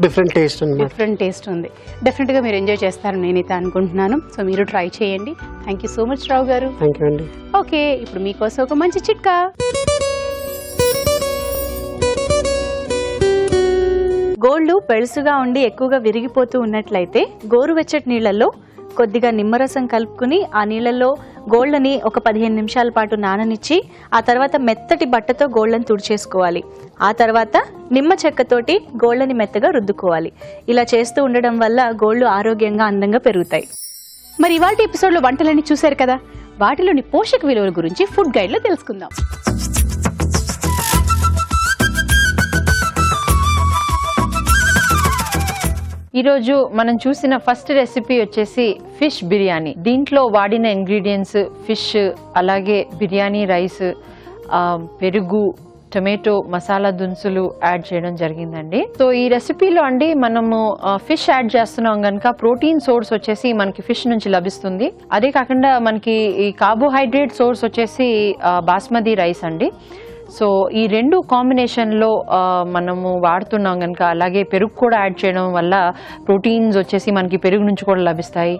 డిఫరెంట్ టేస్ట్ అన్నమాట.
డిఫరెంట్ టేస్ట్ ఉంది. డెఫినెట్ గా మీరు ఎంజాయ్ చేస్తారని నేనైతే అనుకుంటున్నాను. సో మీరు ట్రై చేయండి. థ్యాంక్ యూ సో మచ్ రావు గారు.
థ్యాంక్ యూ అండి.
ఓకే, ఇప్పుడు మీకోసం ఒక మంచి చిట్కా.
గోళ్లు పెళుసుగా ఉండి ఎక్కువగా విరిగిపోతూ ఉన్నట్లయితే గోరువెచ్చటి నీళ్లలో కొద్దిగా నిమ్మరసం కలుపుకుని ఆ నీళ్లలో గోళ్లని ఒక 15 నిమిషాల పాటు నాననిచ్చి ఆ తర్వాత మెత్తటి బట్టతో గోళ్లను తుడిచేసుకోవాలి. ఆ తర్వాత నిమ్మ చెక్కతోటి గోళ్లని మెత్తగా రుద్దుకోవాలి. ఇలా చేస్తూ ఉండడం వల్ల గోళ్లు ఆరోగ్యంగా అందంగా పెరుగుతాయి.
మరి ఇవాళ ఎపిసోడ్లో వంటలన్నీ చూశారు కదా, వాటిలోని పోషక విలువల గురించి ఫుడ్ గైడ్ లో తెలుసుకుందాం.
ఈరోజు మనం చూసిన ఫస్ట్ రెసిపీ వచ్చేసి ఫిష్ బిర్యానీ. దీంట్లో వాడిన ఇంగ్రీడియంట్స్ ఫిష్, అలాగే బిర్యానీ రైస్, పెరుగు, టొమాటో, మసాలా దినుసులు యాడ్ చేయడం జరిగిందండి. సో ఈ రెసిపీలో అండి మనము ఫిష్ యాడ్ చేస్తున్నాం కనుక ప్రోటీన్ సోర్స్ వచ్చేసి మనకి ఫిష్ నుంచి లభిస్తుంది. అదే కాకుండా మనకి ఈ కార్బోహైడ్రేట్ సోర్స్ వచ్చేసి బాస్మతి రైస్ అండి. సో ఈ రెండు కాంబినేషన్లో మనము వాడుతున్నాం కనుక, అలాగే పెరుగు కూడా యాడ్ చేయడం వల్ల ప్రోటీన్స్ వచ్చేసి మనకి పెరుగు నుంచి కూడా లభిస్తాయి.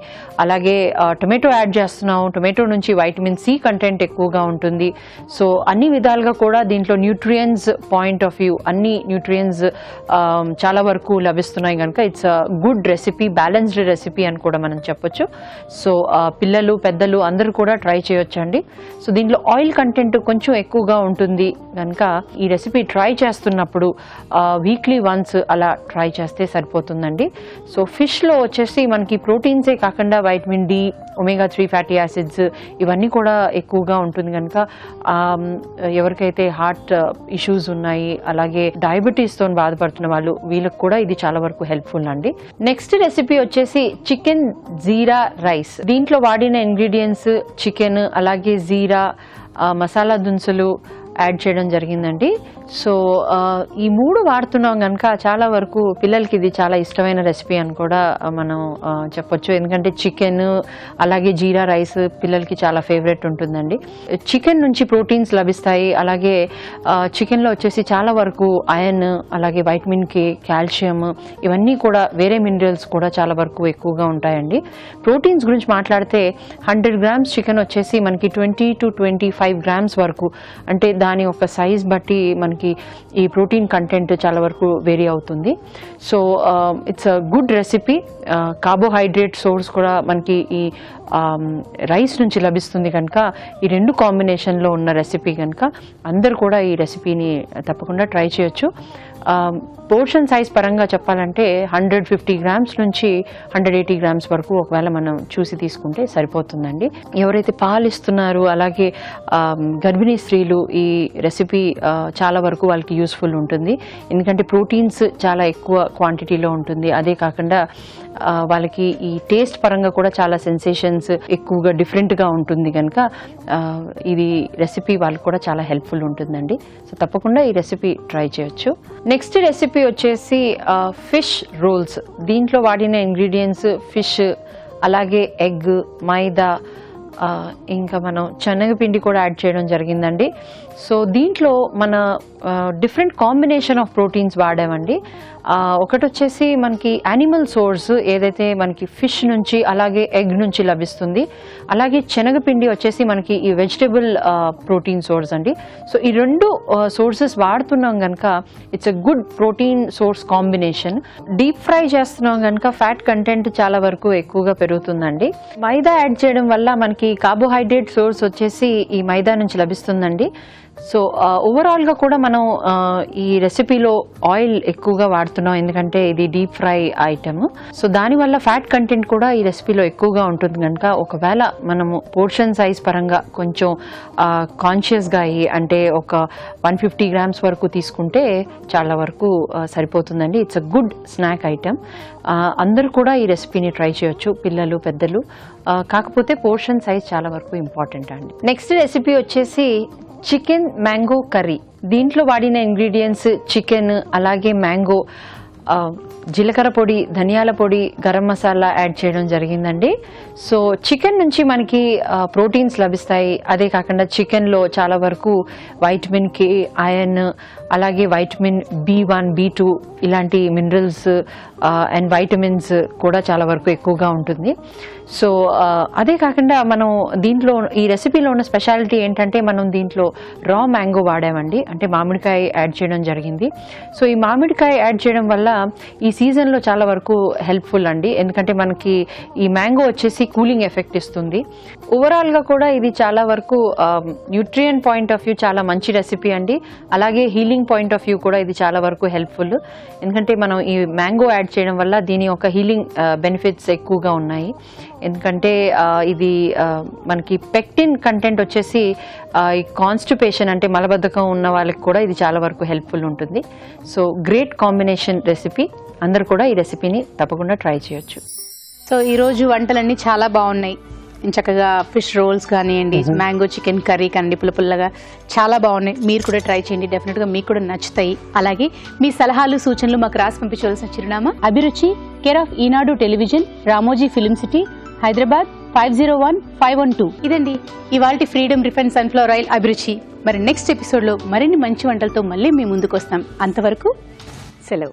అలాగే టొమాటో యాడ్ చేస్తున్నాం, టొమాటో నుంచి వైటమిన్ సి కంటెంట్ ఎక్కువగా ఉంటుంది. సో అన్ని విధాలుగా కూడా దీంట్లో న్యూట్రియన్స్ పాయింట్ ఆఫ్ వ్యూ అన్ని న్యూట్రియన్స్ చాలా వరకు లభిస్తున్నాయి కనుక it's good recipe, balanced recipe అని కూడా మనం చెప్పొచ్చు. సో పిల్లలు పెద్దలు అందరూ కూడా ట్రై చేయొచ్చండి. సో దీంట్లో ఆయిల్ కంటెంట్ కొంచెం ఎక్కువగా ఉంటుంది కనుక ఈ రెసిపీ ట్రై చేస్తున్నప్పుడు వీక్లీ వన్స్ అలా ట్రై చేస్తే సరిపోతుందండి. సో ఫిష్లో వచ్చేసి మనకి ప్రోటీన్సే కాకుండా vitamin D, omega 3 fatty acids ఇవన్నీ కూడా ఎక్కువగా ఉంటుంది కనుక ఎవరికైతే హార్ట్ ఇష్యూస్ ఉన్నాయి, అలాగే డయాబెటీస్తో బాధపడుతున్న వాళ్ళు, వీళ్ళకి కూడా ఇది చాలా వరకు హెల్ప్ఫుల్ అండి. నెక్స్ట్ రెసిపీ వచ్చేసి చికెన్ జీరా రైస్. దీంట్లో వాడిన ఇంగ్రీడియంట్స్ చికెన్, అలాగే జీరా, మసాలా దినుసులు యాడ్ చేయడం జరిగిందండి. సో ఈ 3 వాడుతున్నాం కనుక చాలా వరకు పిల్లలకి ఇది చాలా ఇష్టమైన రెసిపీ అని కూడా మనం చెప్పొచ్చు. ఎందుకంటే చికెన్ అలాగే జీరా రైస్ పిల్లలకి చాలా ఫేవరెట్ ఉంటుందండి. చికెన్ నుంచి ప్రోటీన్స్ లభిస్తాయి. అలాగే చికెన్లో వచ్చేసి చాలా వరకు ఐరన్, అలాగే వైటమిన్ కే, కాల్షియం, ఇవన్నీ కూడా వేరే మినరల్స్ కూడా చాలా వరకు ఎక్కువగా ఉంటాయండి. ప్రోటీన్స్ గురించి మాట్లాడితే 100 grams చికెన్ వచ్చేసి మనకి 20 to 25 grams వరకు, అంటే దాని ఒక సైజ్ బట్టి మనకి ఈ ప్రోటీన్ కంటెంట్ చాలా వరకు వేరీ అవుతుంది. So it's a good recipe. Carbohydrate source కూడా మనకి ఈ రైస్ నుంచి లభిస్తుంది కనుక ఈ 2 కాంబినేషన్లో ఉన్న రెసిపీ కనుక అందరు కూడా ఈ రెసిపీని తప్పకుండా ట్రై చేయొచ్చు. పోర్షన్ సైజ్ పరంగా చెప్పాలంటే 150 grams నుంచి 180 grams వరకు ఒకవేళ మనం చూసి తీసుకుంటే సరిపోతుందండి. ఎవరైతే పాలు ఇస్తున్నారు అలాగే గర్భిణీ స్త్రీలు ఈ రెసిపీ చాలా వరకు వాళ్ళకి యూస్ఫుల్ ఉంటుంది. ఎందుకంటే ప్రోటీన్స్ చాలా ఎక్కువ క్వాంటిటీలో ఉంటుంది. అదే కాకుండా వాళ్ళకి ఈ టేస్ట్ పరంగా కూడా చాలా సెన్సేషన్స్ ఎక్కువగా డిఫరెంట్గా ఉంటుంది కనుక ఇది రెసిపీ వాళ్ళకి కూడా చాలా హెల్ప్ఫుల్ ఉంటుందండి. సో తప్పకుండా ఈ రెసిపీ ట్రై చేయొచ్చు. నెక్స్ట్ రెసిపీ వచ్చేసి ఫిష్ రోల్స్. దీంట్లో వాడిన ఇంగ్రీడియంట్స్ ఫిష్, అలాగే ఎగ్, మైదా, ఇంకా మనం శనగపిండి కూడా యాడ్ చేయడం జరిగిందండి. సో దీంట్లో మన డిఫరెంట్ కాంబినేషన్ ఆఫ్ ప్రోటీన్స్ వాడామండి. ఒకటి వచ్చేసి మనకి యానిమల్ సోర్స్ ఏదైతే మనకి ఫిష్ నుంచి అలాగే ఎగ్ నుంచి లభిస్తుంది. అలాగే శనగపిండి వచ్చేసి మనకి ఈ వెజిటబుల్ ప్రోటీన్ సోర్స్ అండి. సో ఈ 2 సోర్సెస్ వాడుతున్నాం కనుక it's a good protein source combination. Deep fry చేస్తున్నాం కనుక ఫ్యాట్ కంటెంట్ చాలా వరకు ఎక్కువగా పెరుగుతుందండి. మైదా యాడ్ చేయడం వల్ల మనకి కార్బోహైడ్రేట్ సోర్స్ వచ్చేసి ఈ మైదా నుంచి లభిస్తుందండి. సో ఓవరాల్గా కూడా మనం ఈ రెసిపీలో ఆయిల్ ఎక్కువగా వాడుతున్నాం ఎందుకంటే ఇది డీప్ ఫ్రై ఐటమ్. సో దానివల్ల ఫ్యాట్ కంటెంట్ కూడా ఈ రెసిపీలో ఎక్కువగా ఉంటుంది కనుక ఒకవేళ మనము పోర్షన్ సైజ్ పరంగా కొంచెం కాన్షియస్గా అయ్యి అంటే ఒక 150 grams వరకు తీసుకుంటే చాలా వరకు సరిపోతుందండి. It's a good snack item. అందరూ కూడా ఈ రెసిపీని ట్రై చేయొచ్చు, పిల్లలు పెద్దలు. కాకపోతే పోర్షన్ సైజ్ చాలా వరకు ఇంపార్టెంట్ అండి. నెక్స్ట్ రెసిపీ వచ్చేసి చికెన్ మ్యాంగో కర్రీ. దీంట్లో వాడిన ఇంగ్రీడియంట్స్ చికెన్, అలాగే మ్యాంగో, జీలకర్ర పొడి, ధనియాల పొడి, గరం మసాలా యాడ్ చేయడం జరిగిందండి. సో చికెన్ నుంచి మనకి ప్రోటీన్స్ లభిస్తాయి. అదే కాకుండా చికెన్లో చాలా వరకు వైటమిన్ కే, ఐరన్, అలాగే వైటమిన్ B1, B2 ఇలాంటి మినరల్స్ అండ్ వైటమిన్స్ కూడా చాలా వరకు ఎక్కువగా ఉంటుంది. సో అదే కాకుండా మనం దీంట్లో ఈ రెసిపీలో ఉన్న స్పెషాలిటీ ఏంటంటే మనం దీంట్లో రా మ్యాంగో వాడామండి, అంటే మామిడికాయ యాడ్ చేయడం జరిగింది. సో ఈ మామిడికాయ యాడ్ చేయడం వల్ల ఈ సీజన్లో చాలా వరకు హెల్ప్ఫుల్ అండి. ఎందుకంటే మనకి ఈ మ్యాంగో వచ్చేసి కూలింగ్ ఎఫెక్ట్ ఇస్తుంది. ఓవరాల్గా కూడా ఇది చాలా వరకు న్యూట్రియం పాయింట్ ఆఫ్ వ్యూ చాలా మంచి రెసిపీ అండి. అలాగే హీలింగ్ పాయింట్ ఆఫ్ వ్యూ కూడా ఇది చాలా వరకు హెల్ప్ఫుల్. ఎందుకంటే మనం ఈ మ్యాంగో యాడ్ చేయడం వల్ల దీని యొక్క హీలింగ్ బెనిఫిట్స్ ఎక్కువగా ఉన్నాయి. ఎందుకంటే ఇది మనకి పెక్టిన్ కంటెంట్ వచ్చేసి ఈ కాన్స్టిపేషన్ అంటే మలబద్ధకం ఉన్న వాళ్ళకి కూడా ఇది చాలా వరకు హెల్ప్ఫుల్ ఉంటుంది. So great combination recipe. అందరూ కూడా ఈ రెసిపీని తప్పకుండా ట్రై చేయొచ్చు.
సో ఈరోజు వంటలన్నీ చాలా బాగున్నాయి. చక్కగా ఫిష్ రోల్స్ కానివ్వండి, మ్యాంగో చికెన్ కర్రీ కానివ్వండి, పుల్లగా చాలా బాగున్నాయి. మీరు కూడా ట్రై చేయండి, డెఫినెట్గా మీకు కూడా నచ్చుతాయి. అలాగే మీ సలహాలు సూచనలు మాకు రాసి పంపించవలసిన చిరునామా అభిరుచి, care of Eenadu television, Ramoji film city, Hyderabad 501512. ఇదండి ఇవాల్టి ఫ్రీడమ్ రిఫైన్ సన్ఫ్లవర్ ఆయిల్ అభిరుచి. మరి నెక్స్ట్ ఎపిసోడ్లో మరిన్ని మంచి వంటలతో మళ్ళీ మీ ముందుకు వస్తాం. అంతవరకు సెలవు.